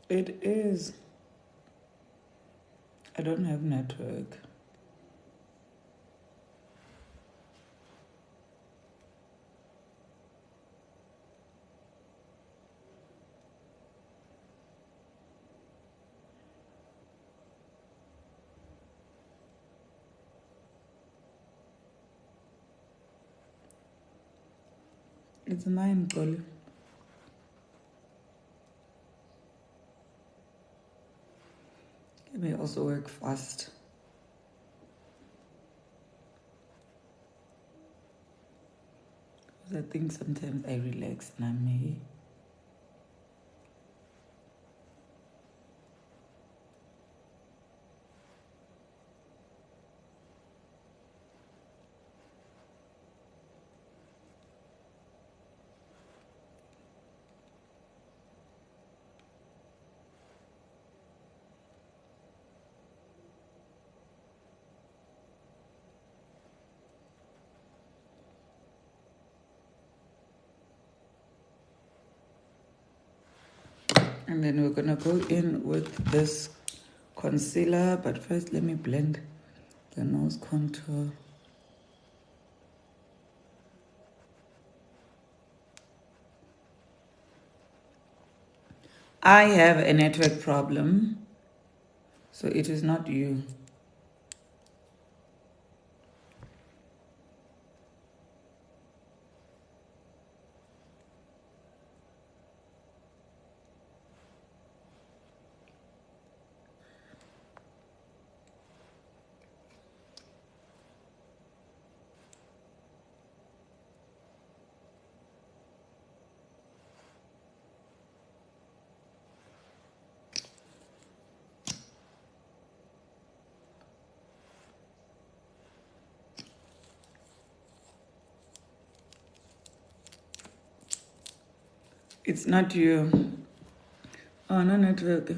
It is. I don't have network. It's mine, Polly. It may also work fast. Because I think sometimes I relax and I may. And then we're gonna go in with this concealer, but first let me blend the nose contour. I have a network problem, so it is not you. It's not you. Oh, no network.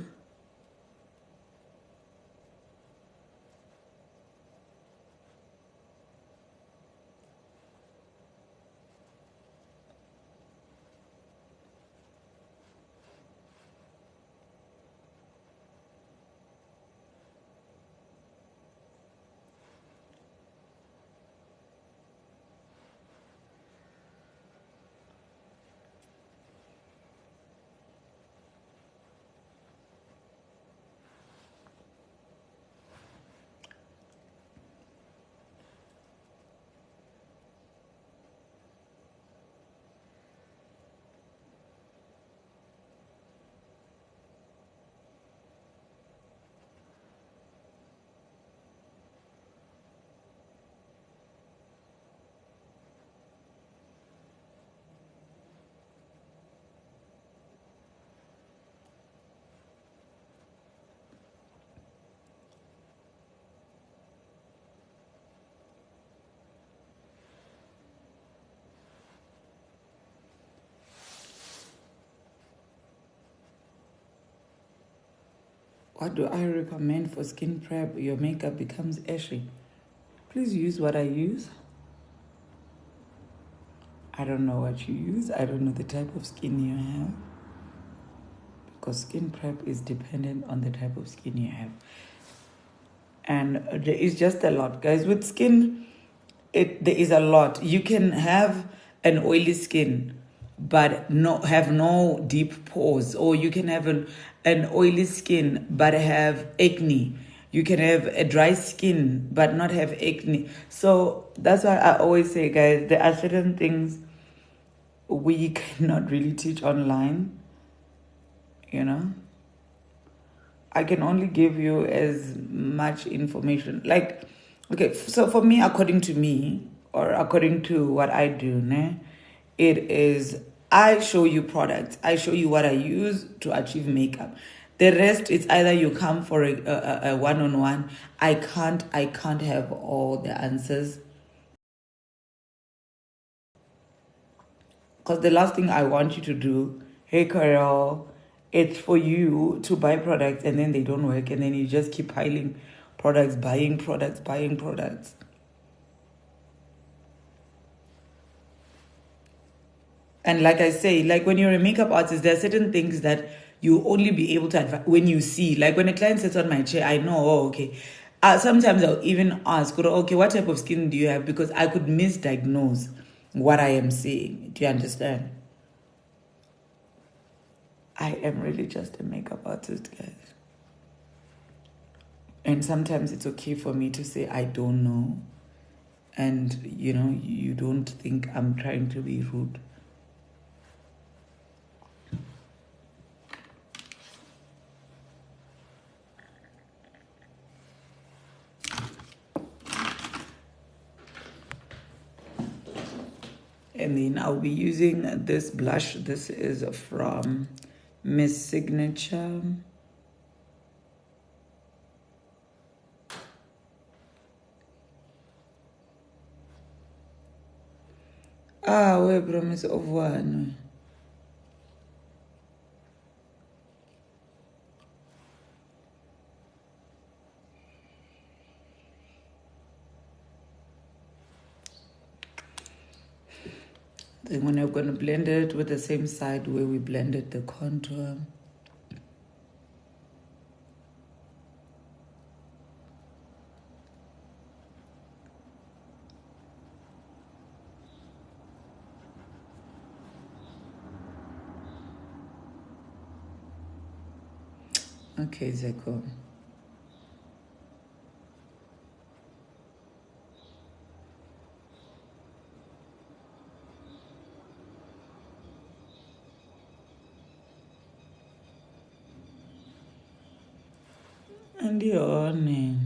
What do I recommend for skin prep? Your makeup becomes ashy. Please use what I use. I don't know what you use. I don't know the type of skin you have. Because skin prep is dependent on the type of skin you have. And there is just a lot, guys. With skin, there is a lot. You can have an oily skin but have no deep pores, or you can have an oily skin but have acne. You can have a dry skin but not have acne. So that's why I always say, guys, there are certain things we cannot really teach online, you know. I can only give you as much information. Like, okay, so for me, according to me, or according to what I do, it is, I show you products. I show you what I use to achieve makeup. The rest is either you come for a one-on-one. I can't have all the answers. Because the last thing I want you to do, hey Carol, it's for you to buy products and then they don't work, and then you just keep piling products, buying products. And like I say, like when you're a makeup artist, there are certain things that you only be able to advise when you see. Like when a client sits on my chair, I know, oh, okay. Sometimes I'll even ask, okay, what type of skin do you have? Because I could misdiagnose what I am seeing. Do you understand? I am really just a makeup artist, guys. And sometimes it's okay for me to say, I don't know. And, you don't think I'm trying to be rude. And then I'll be using this blush. This is from Miss Signature. We promise of one. Then when I'm going to blend it with the same side where we blended the contour. Okay, Zeko. And your name.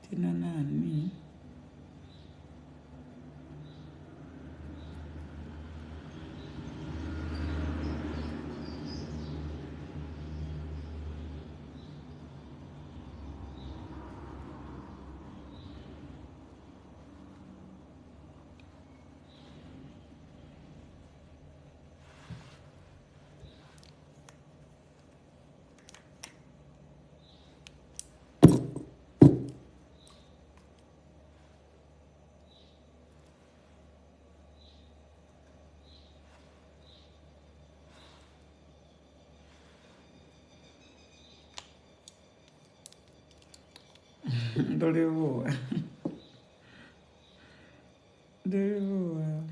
Tinanani. Dorivo. Dorivo.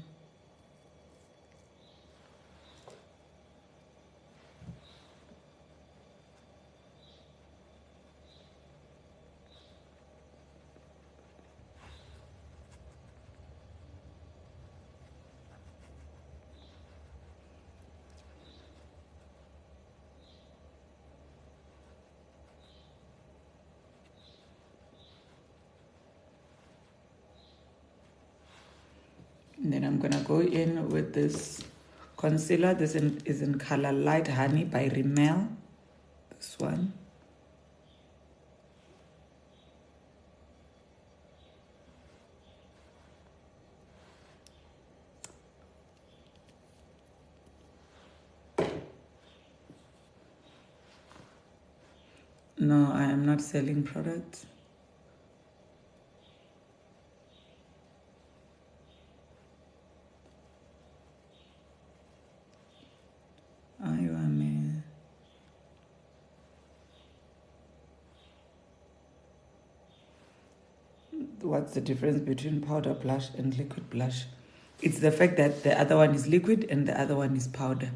And then I'm gonna go in with this concealer. This is in color Light Honey by Rimmel. This one. No, I am not selling products. What's the difference between powder blush and liquid blush? It's the fact that the other one is liquid and the other one is powder.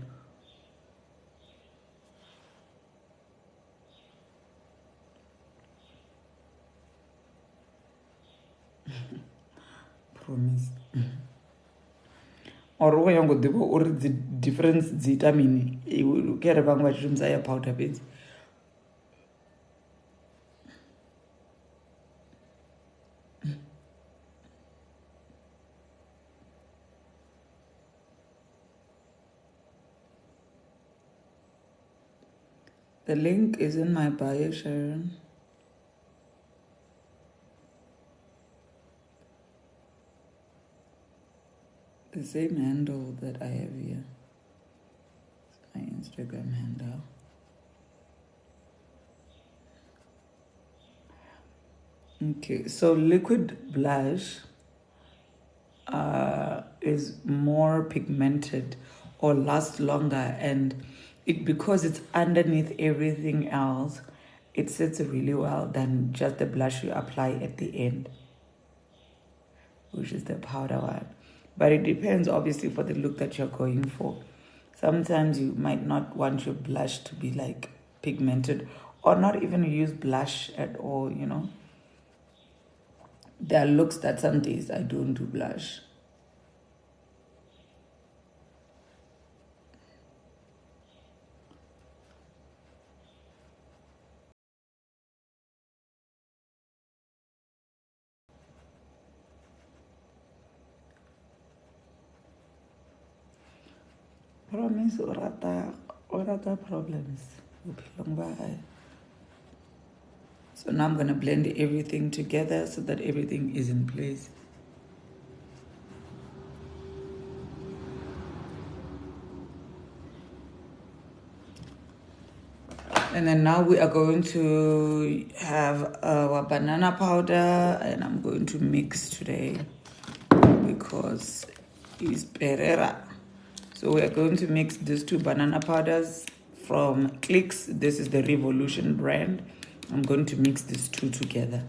Promise. Or when you go or the difference zita mean you care about what rooms are powder beds. The link is in my bio, Sharon. The same handle that I have here. my Instagram handle. Okay, so liquid blush is more pigmented or lasts longer, and it because it's underneath everything else, it sits really well than just the blush you apply at the end, which is the powder one. But it depends obviously for the look that you're going for. Sometimes you might not want your blush to be like pigmented or not even use blush at all, you know. There are looks that some days I don't do blush. Promise o rata problems. Bophelong ba hae. So now I'm going to blend everything together so that everything is in place. And then now we are going to have our banana powder, and I'm going to mix today because it's perera. So we are going to mix these two banana powders from Clicks. This is the Revolution brand. I'm going to mix these two together.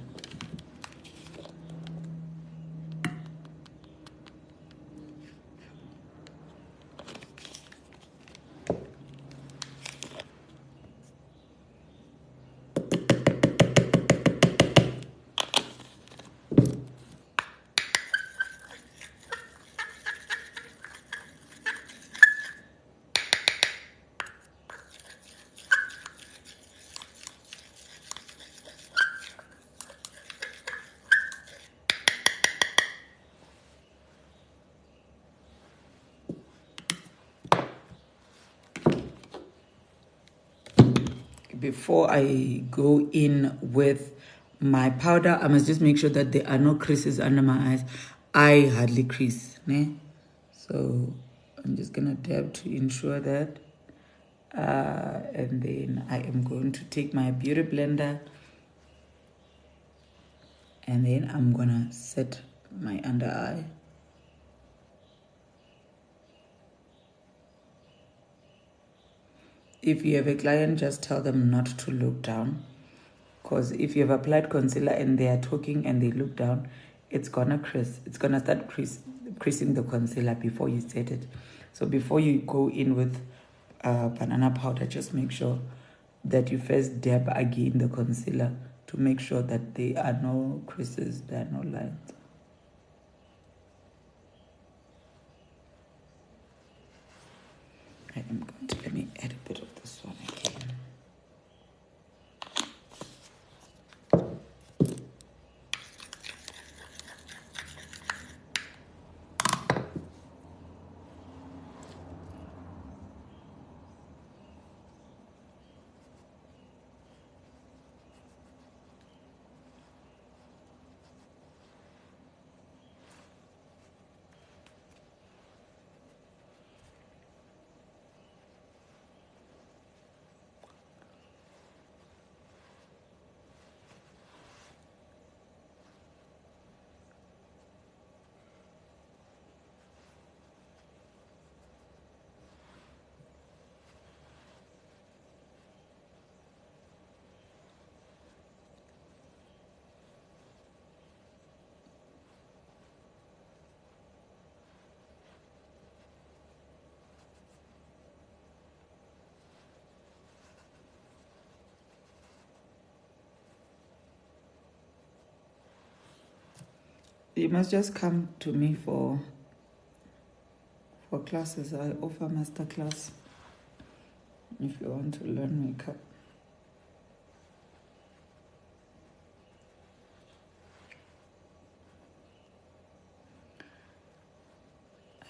Before I go in with my powder, I must just make sure that there are no creases under my eyes. I hardly crease, né? So I'm just gonna dab to ensure that. And then I am going to take my beauty blender, and then I'm gonna set my under eye. If you have a client, just tell them not to look down. Because if you have applied concealer and they are talking and they look down, it's gonna crease. It's gonna start creasing the concealer before you set it. So before you go in with banana powder, just make sure that you first dab again the concealer to make sure that there are no creases, there are no lines. I am going to, let me add a bit of this one again. You must just come to me for classes. I offer master class if you want to learn makeup.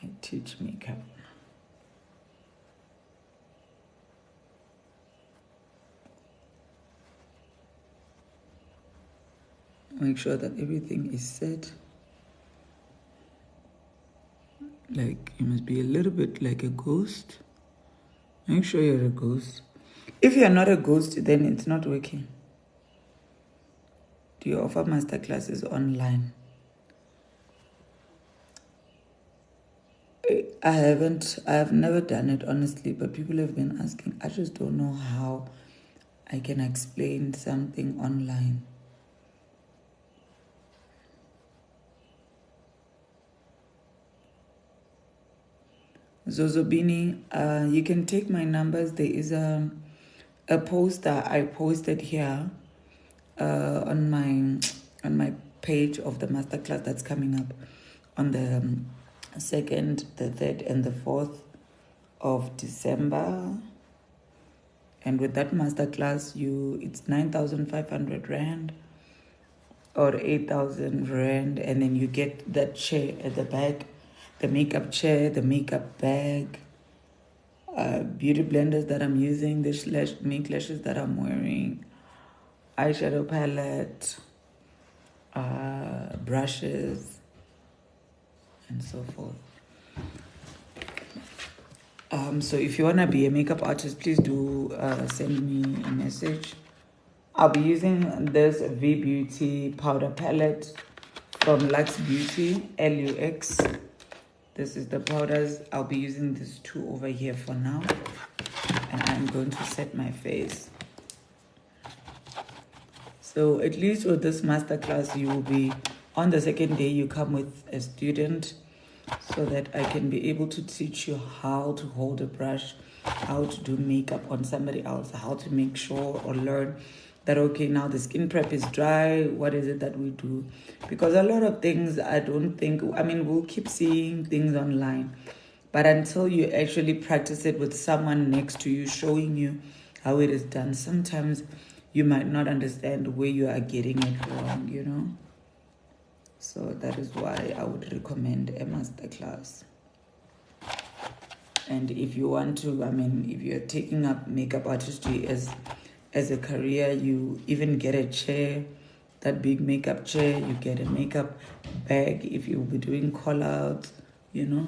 I teach makeup. Make sure that everything is set. Like you must be a little bit like a ghost. Make sure you're a ghost. If you're not a ghost, then it's not working. Do you offer masterclasses online? I've never done it honestly, but people have been asking. I just don't know how I can explain something online. Zozobini, you can take my numbers. There is a post that I posted here on my page of the masterclass that's coming up on the 2nd, the 3rd, and the 4th of December. And with that masterclass, it's 9,500 Rand or 8,000 Rand, and then you get that chair at the back, the makeup chair, the makeup bag, beauty blenders that I'm using, the make lashes that I'm wearing, eyeshadow palette, brushes, and so forth. So if you want to be a makeup artist, please do send me a message. I'll be using this V Beauty powder palette from Lux Beauty, LUX. This is the powders. I'll be using these two over here for now. And I'm going to set my face. So at least with this masterclass, you will be, on the second day, you come with a student so that I can be able to teach you how to hold a brush, how to do makeup on somebody else, how to make sure or learn that, okay, now the skin prep is dry, what is it that we do? Because a lot of things, we'll keep seeing things online, but until you actually practice it with someone next to you, showing you how it is done, sometimes you might not understand where you are getting it wrong, you know? So that is why I would recommend a masterclass. And if you want to, if you're taking up makeup artistry as a career, you even get a chair, that big makeup chair, you get a makeup bag if you'll be doing call-outs, you know.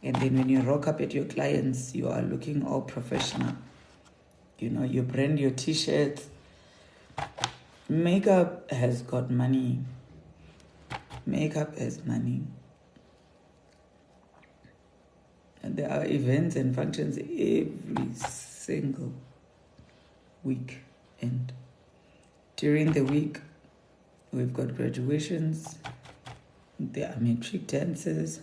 And then when you rock up at your clients, you are looking all professional. You know, you brand your t-shirts. Makeup has got money. Makeup has money. And there are events and functions every single week. And during the week, we've got graduations. There are matric dances.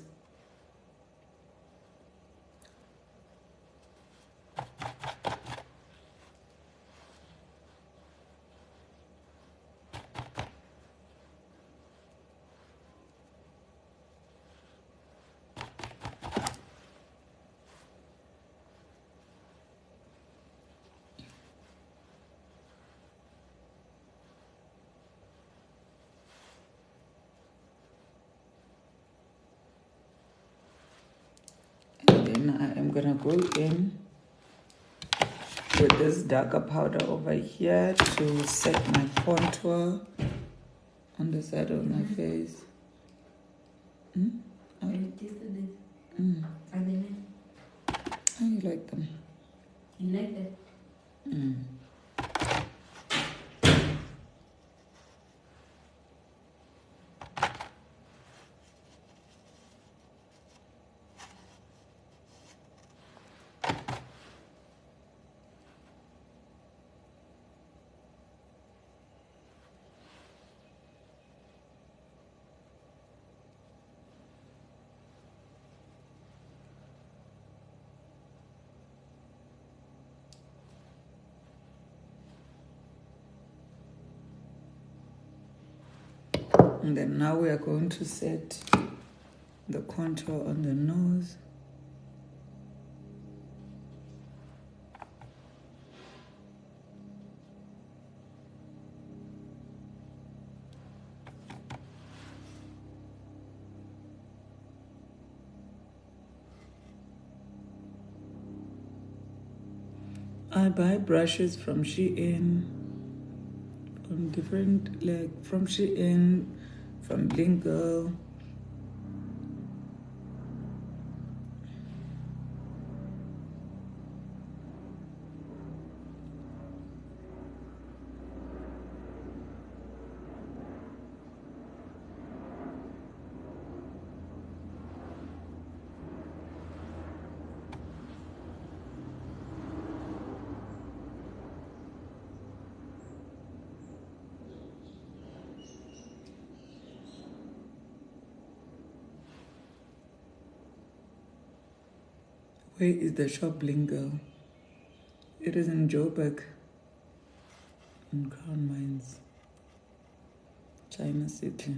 And then I am gonna go in with this darker powder over here to set my contour on the side of my face. How you like them? You like that? And then now we are going to set the contour on the nose. I buy brushes from Shein, from from Shein, from Blingo. Where is the shop Bling Girl? It is in Joburg, in Crown Mines, China City.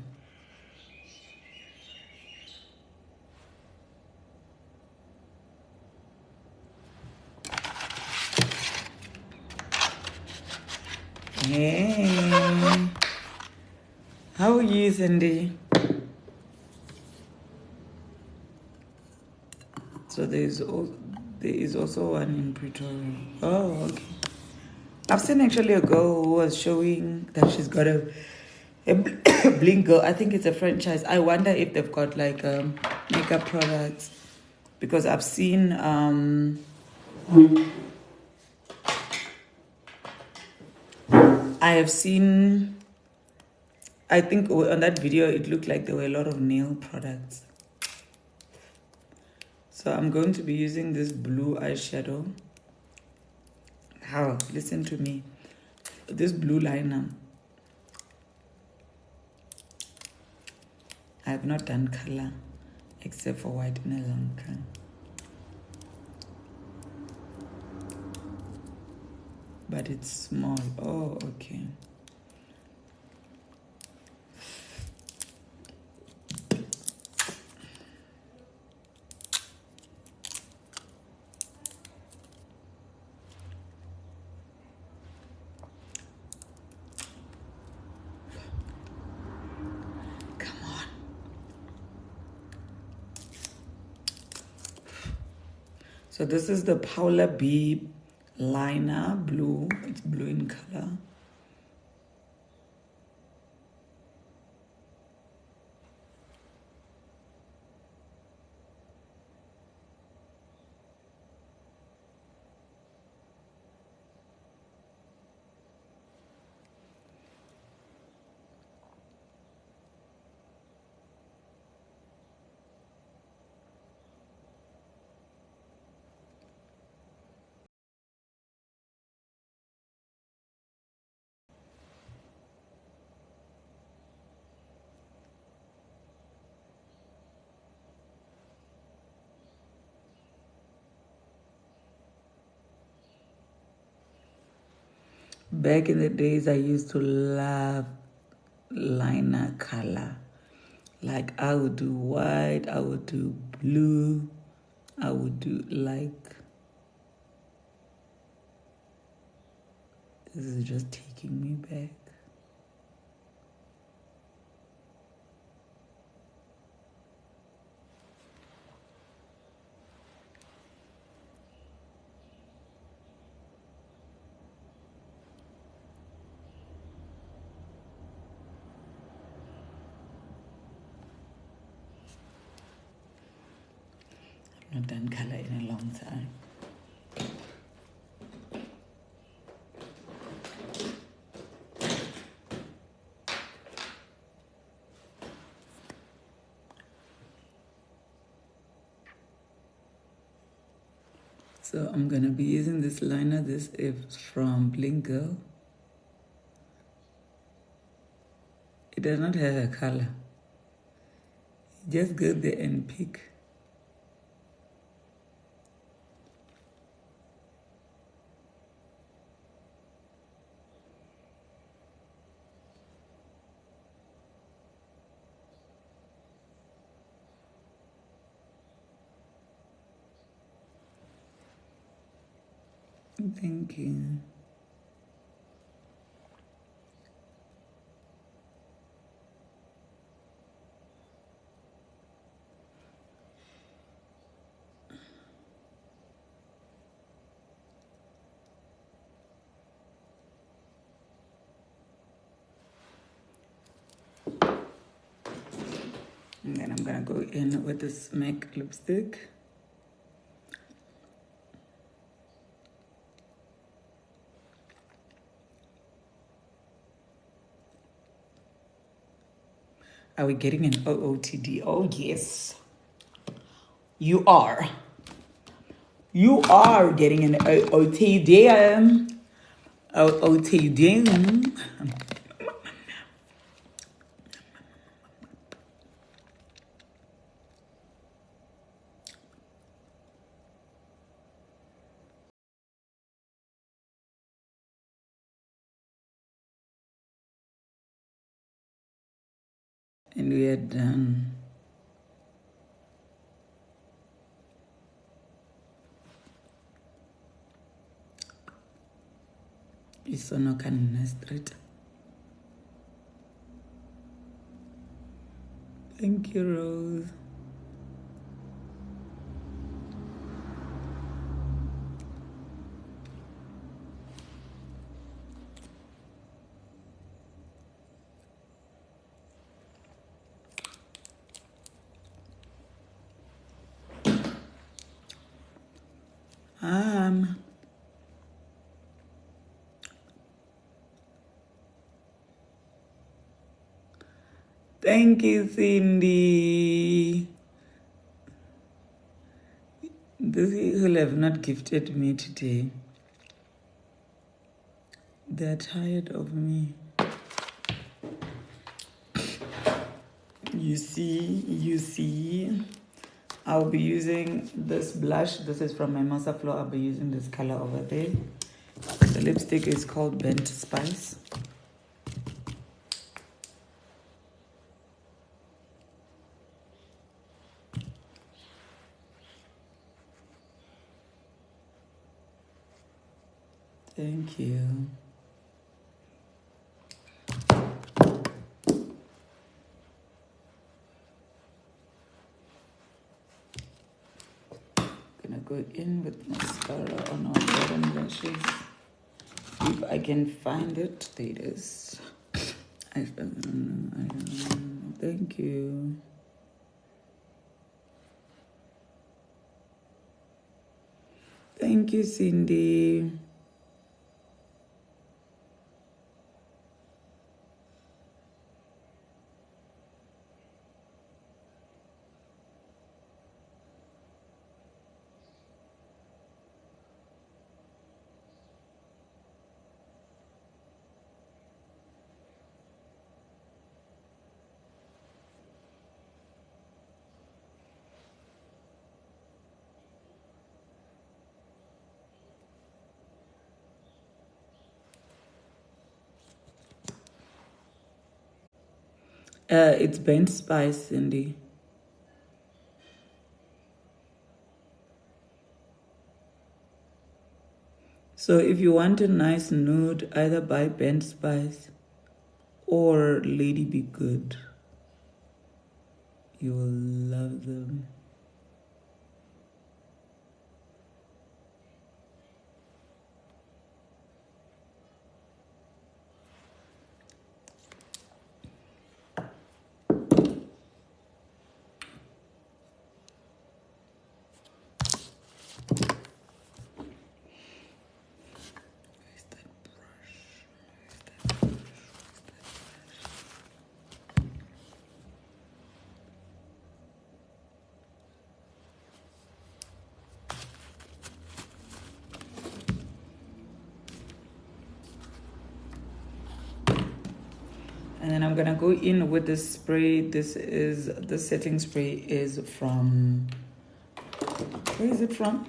Hey, how are you, Cindy? So there is also one in Pretoria. Oh, okay. I've seen actually a girl who was showing that she's got a Bling Girl. I think it's a franchise. I wonder if they've got like makeup products, because I've seen I have seen, I think on that video it looked like there were a lot of nail products. So I'm going to be using this blue eyeshadow. How? Listen to me. This blue liner. I have not done color except for white in a long time. But it's small. Oh, okay. Come on. So this is the Paula B liner, blue. It's blue in color. Back in the days, I used to love liner color. Like I would do white, I would do blue, I would do like, this is just taking me back. I've not done color in a long time. So I'm gonna be using this liner. This is from Bling Girl. It does not have a color. Just go there and pick. Thank you. And then I'm gonna go in with this MAC lipstick. Are we getting an OOTD? Oh, yes. You are. You are getting an OOTD. OOTD. And we are done. Isonoka Nina Street. Thank you, Rose. Thank you, Cindy. Those people have not gifted me today. They're tired of me. You see. I'll be using this blush. This is from my Masa Flow. I'll be using this color over there. The lipstick is called Bent Spice. Thank you. Gonna go in with mascara on our bottom lashes. If I can find it, there it is. I don't know. Thank you. Thank you, Cindy. It's Bent Spice, Cindy. So if you want a nice nude, either buy Bent Spice or Lady Be Good. You will love them. And then I'm gonna go in with this spray. The setting spray is from, where is it from?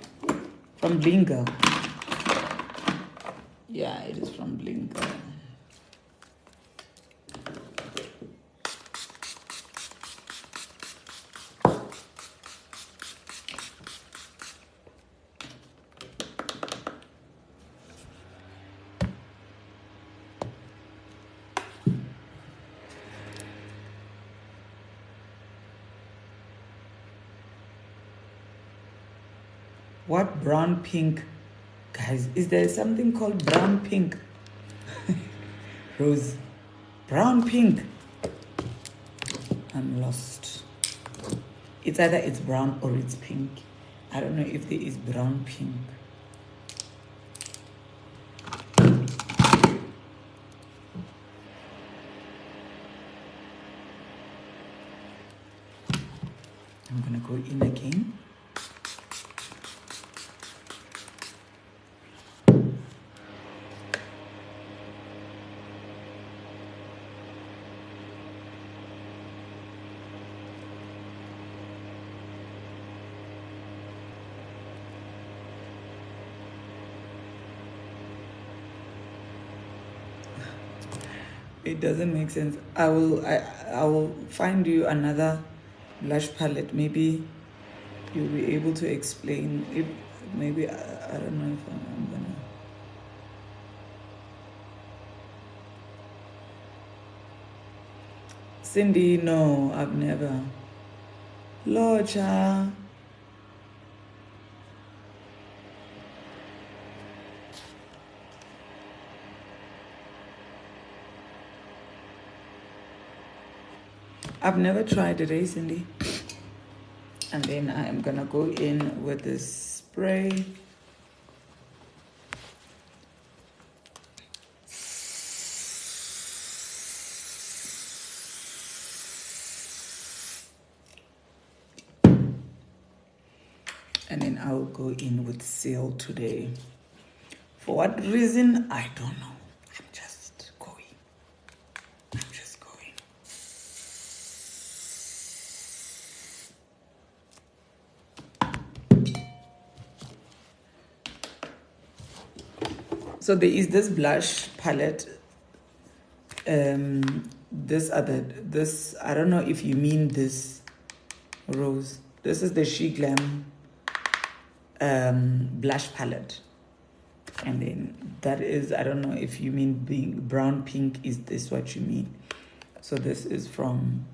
From Blinga. Yeah, it is from Blinga. What brown pink? Guys, is there something called brown pink? Rose. Brown pink. I'm lost. It's either it's brown or it's pink. I don't know if there is brown pink. I'm gonna go in again. It doesn't make sense. I will find you another blush palette. Maybe you'll be able to explain. If maybe I don't know if I'm gonna. Cindy, no, I've never. Locha. I've never tried it, eh, Cindy? And then I am gonna go in with this spray. And then I'll go in with Seal today. For what reason? I don't know. I'm just going. So there is this blush palette. This I don't know if you mean this rose. This is the She Glam blush palette. And then that is, I don't know if you mean being brown pink, is this what you mean? So this is from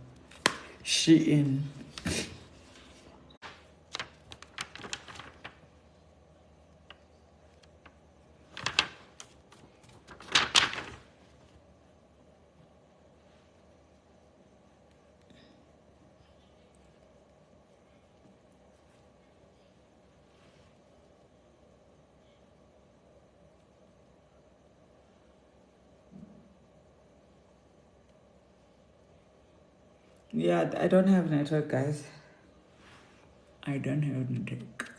Shein. Yeah, I don't have network, guys. I don't have network.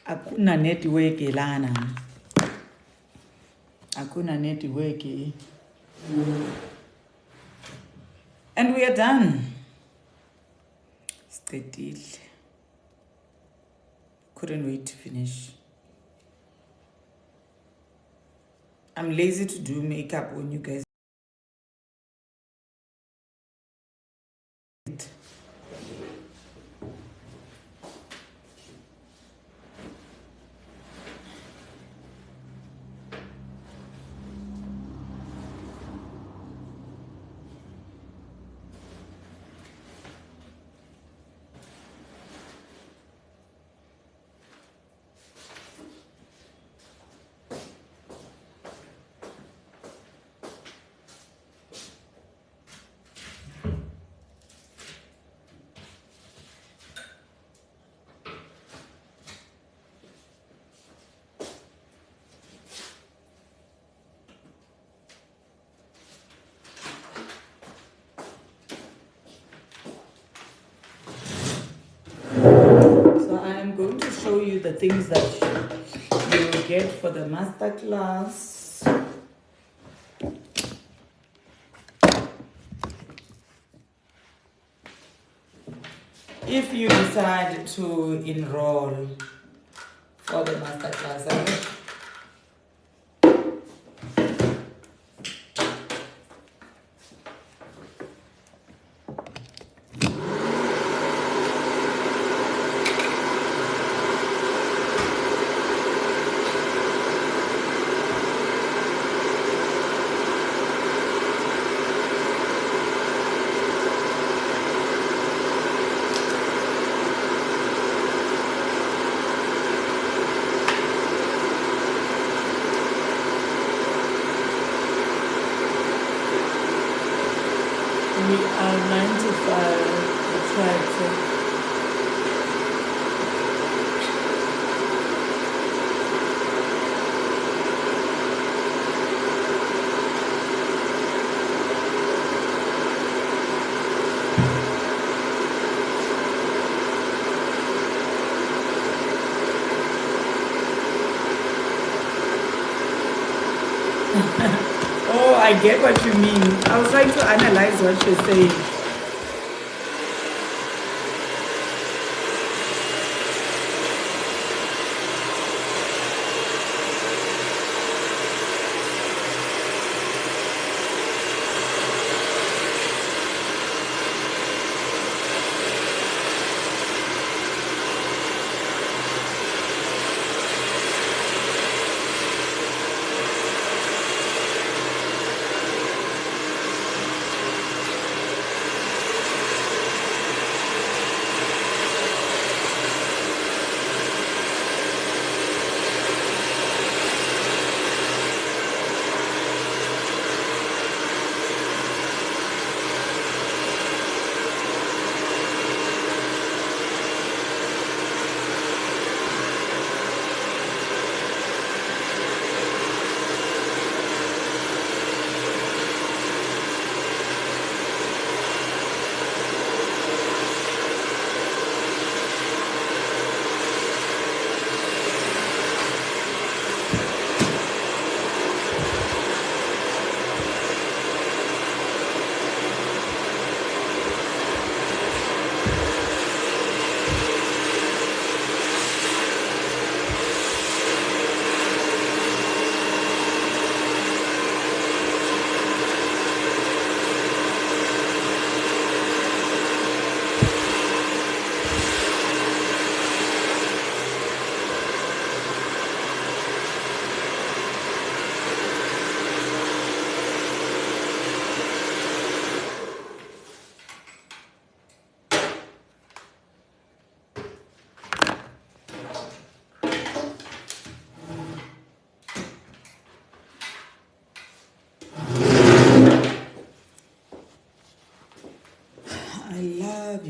Akuna network lana. Akuna network. And we are done. Still. Couldn't wait to finish. I'm lazy to do makeup when you guys. So I am going to show you the things that you will get for the master class. If you decide to enroll for the master class, we are 9 to 5 attracted. Oh, I get what you mean. I was trying to analyze what you're saying.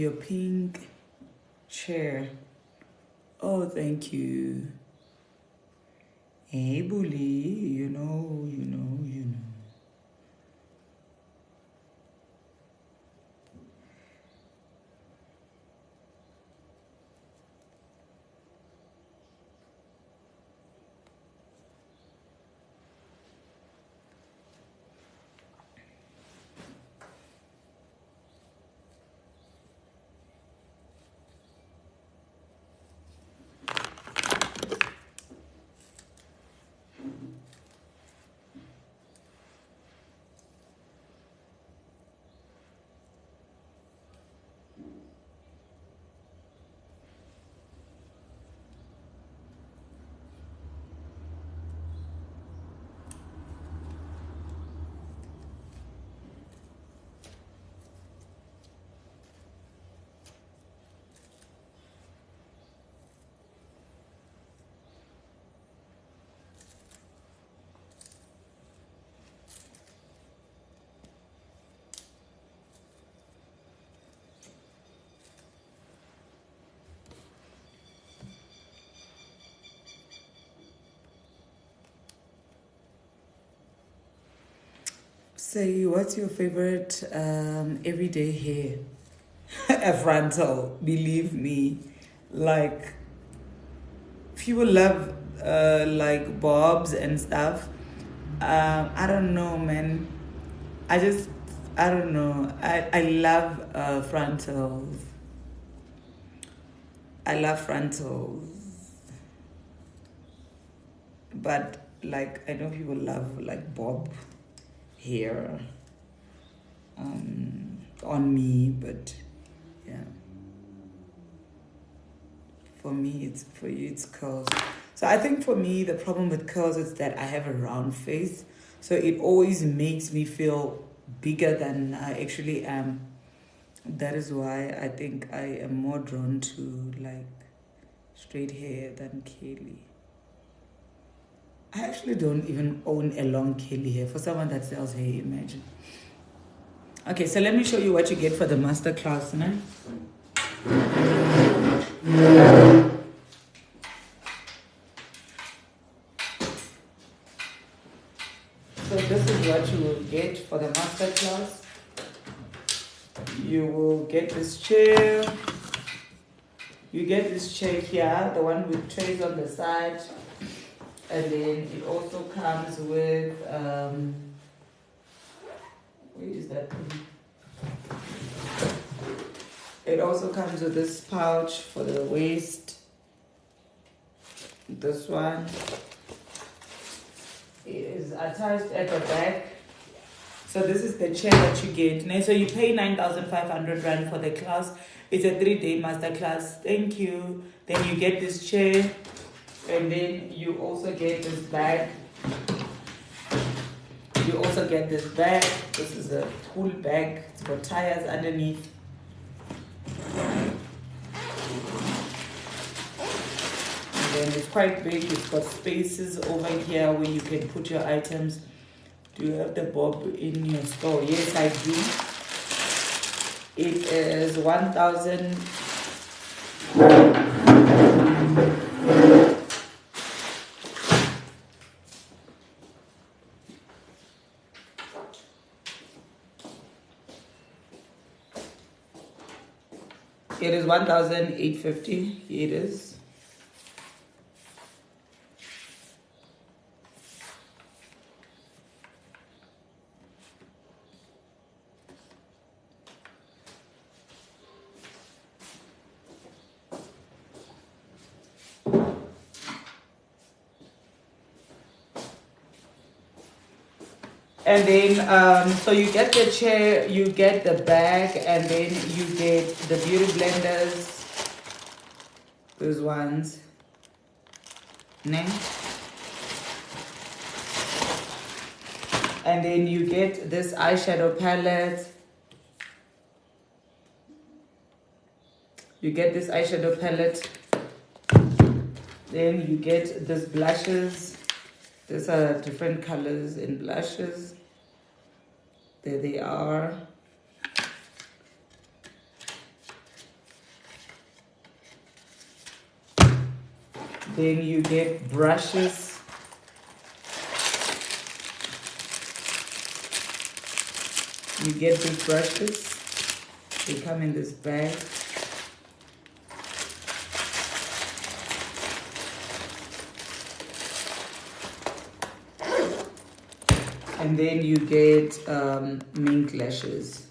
your pink chair. Oh, thank you. Hey, bully, you know. Say, what's your favorite everyday hair? A frontal, believe me. Like, people love like bobs and stuff. I don't know, man. I don't know. I love frontals. I love frontals. But, like, I know people love, like, bob hair on me, but yeah. For me, for you, it's curls. So I think for me, the problem with curls is that I have a round face. So it always makes me feel bigger than I actually am. That is why I think I am more drawn to like straight hair than curly. I actually don't even own a long curly hair for someone that sells hair, imagine. Okay, so let me show you what you get for the master class now. So this is what you will get for the master class. You will get this chair. You get this chair here, the one with trays on the side. And then it also comes with, where is that thing? It also comes with this pouch for the waist. This one. It is attached at the back. So this is the chair that you get. So you pay 9,500 Rand for the class. It's a 3-day master class. Thank you. Then you get this chair. And then you also get this bag. You also get this bag. This is a tool bag. It's got tires underneath. And then it's quite big. It's got spaces over here where you can put your items. Do you have the bob in your store? Yes, I do. It is 1,000. It is 1,850. It is. And then, so you get the chair, you get the bag, and then you get the beauty blenders. Those ones. Next. And then you get this eyeshadow palette. You get this eyeshadow palette. Then you get this blushes. These are different colors in blushes. There they are. Then you get brushes. You get these brushes. They come in this bag. And then you get mink lashes.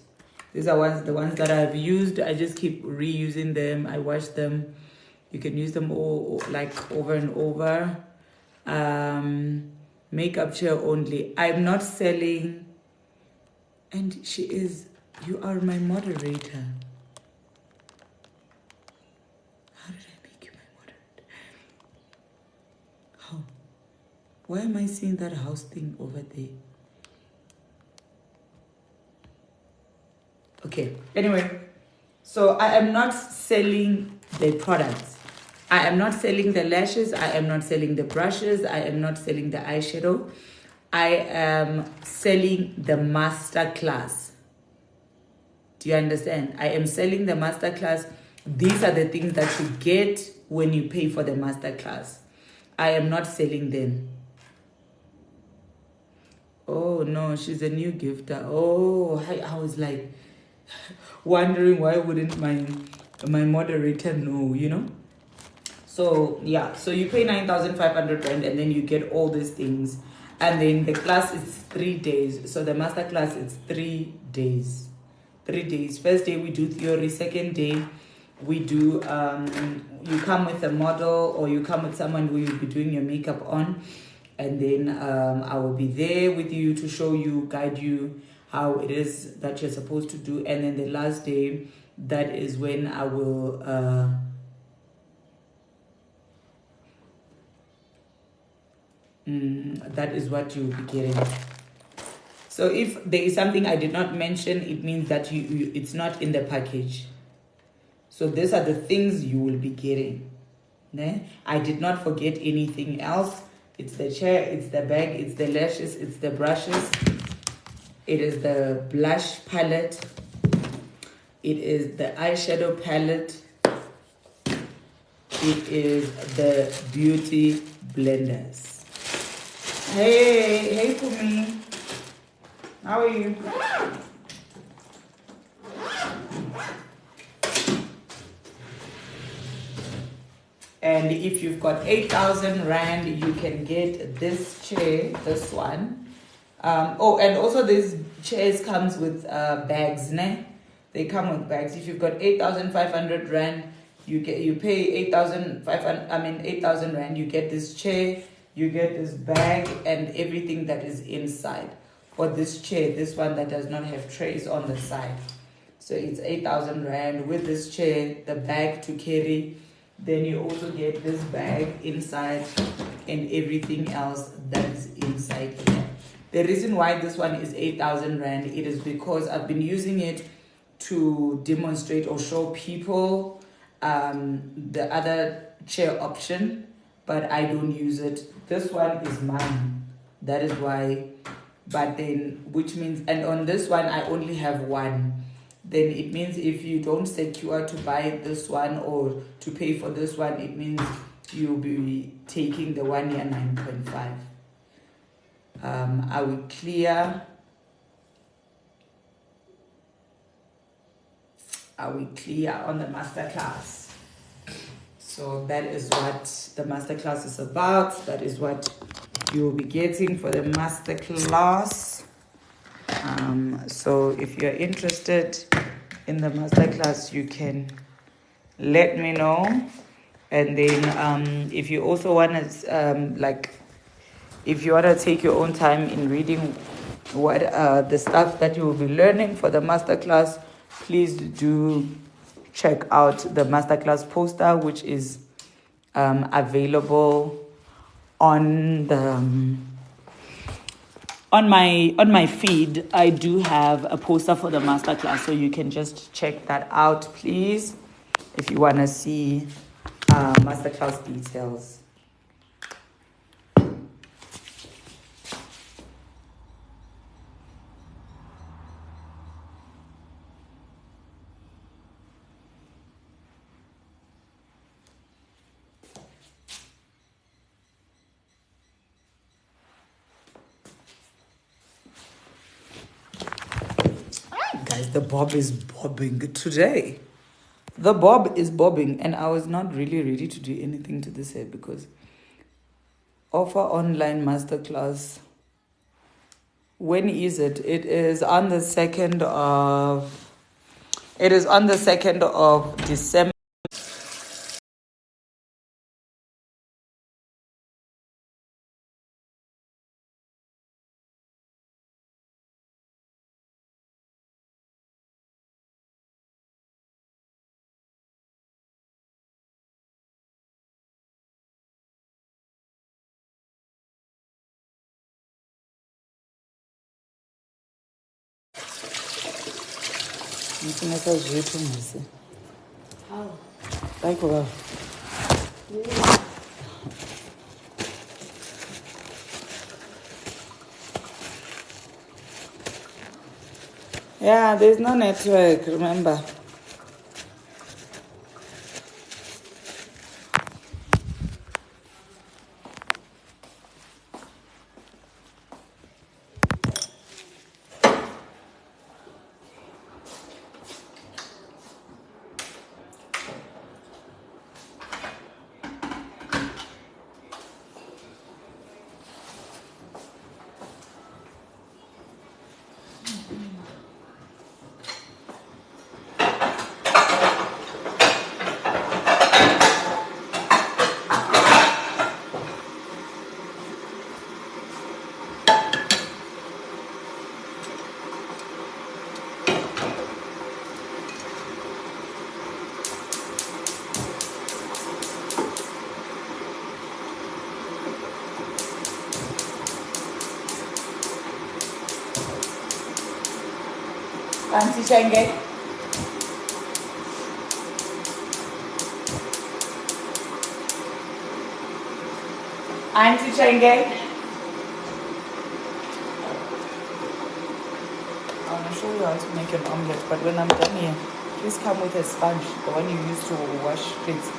These are the ones that I've used. I just keep reusing them. I wash them. You can use them all like over and over. Makeup chair only. I'm not selling. And she is, you are my moderator. How did I make you my moderator? How? Why am I seeing that house thing over there? Okay, anyway, so I am not selling the products. I am not selling the lashes. I am not selling the brushes. I am not selling the eyeshadow. I am selling the master class. Do you understand? I am selling the master class. These are the things that you get when you pay for the master class. I am not selling them. Oh no, she's a new gifter. Oh, I was like wondering why wouldn't my moderator know, you know? So yeah, so you pay 9,500 rand and then you get all these things. And then the class is 3 days. So the master class is 3 days. 3 days. First day we do theory. Second day we do, you come with a model or you come with someone who you'll be doing your makeup on. And then I will be there with you to show you, guide you how it is that you're supposed to do. And then the last day, that is when I will that is what you'll be getting. So if there is something I did not mention, it means that it's not in the package. So these are the things you will be getting. Ne? I did not forget anything else. It's the chair, it's the bag, it's the lashes, it's the brushes. It is the blush palette. It is the eyeshadow palette. It is the beauty blenders. Hey Kumi. How are you? And if you've got 8,000 rand, you can get this chair, this one. Oh, and also these chairs comes with bags, ne? They come with bags. If you've got 8,500 rand, you pay 8,000 rand. You get this chair, you get this bag, and everything that is inside. For this chair, this one that does not have trays on the side. So it's 8,000 rand with this chair, the bag to carry. Then you also get this bag inside and everything else that is inside here. The reason why this one is 8,000 rand, it is because I've been using it to demonstrate or show people the other chair option, but I don't use it. This one is mine. That is why. But then, which means, and on this one, I only have one. Then it means if you don't secure to buy this one or to pay for this one, it means you'll be taking the 1 year 9.5. I will clear. I will clear on the masterclass. So that is what the masterclass is about. That is what you will be getting for the masterclass. So if you're interested in the masterclass, you can let me know. And then if you also want to if you want to take your own time in reading what the stuff that you will be learning for the masterclass, please do check out the masterclass poster, which is available on the on my feed. I do have a poster for the masterclass, so you can just check that out, please, if you want to see masterclass details. guys, the bob is bobbing today. The bob is bobbing, and I was not really ready to do anything to this hair because offer online masterclass. When is it? It is on the 2nd of. It is on the 2nd of December. Ngifuneka zwethu mse. How? Like well. Yeah, there's no network, remember. Auntie Chenge. Auntie Chenge. I want to show you how to make an omelette, but when I'm done here, please come with a sponge, the one you use to wash plates.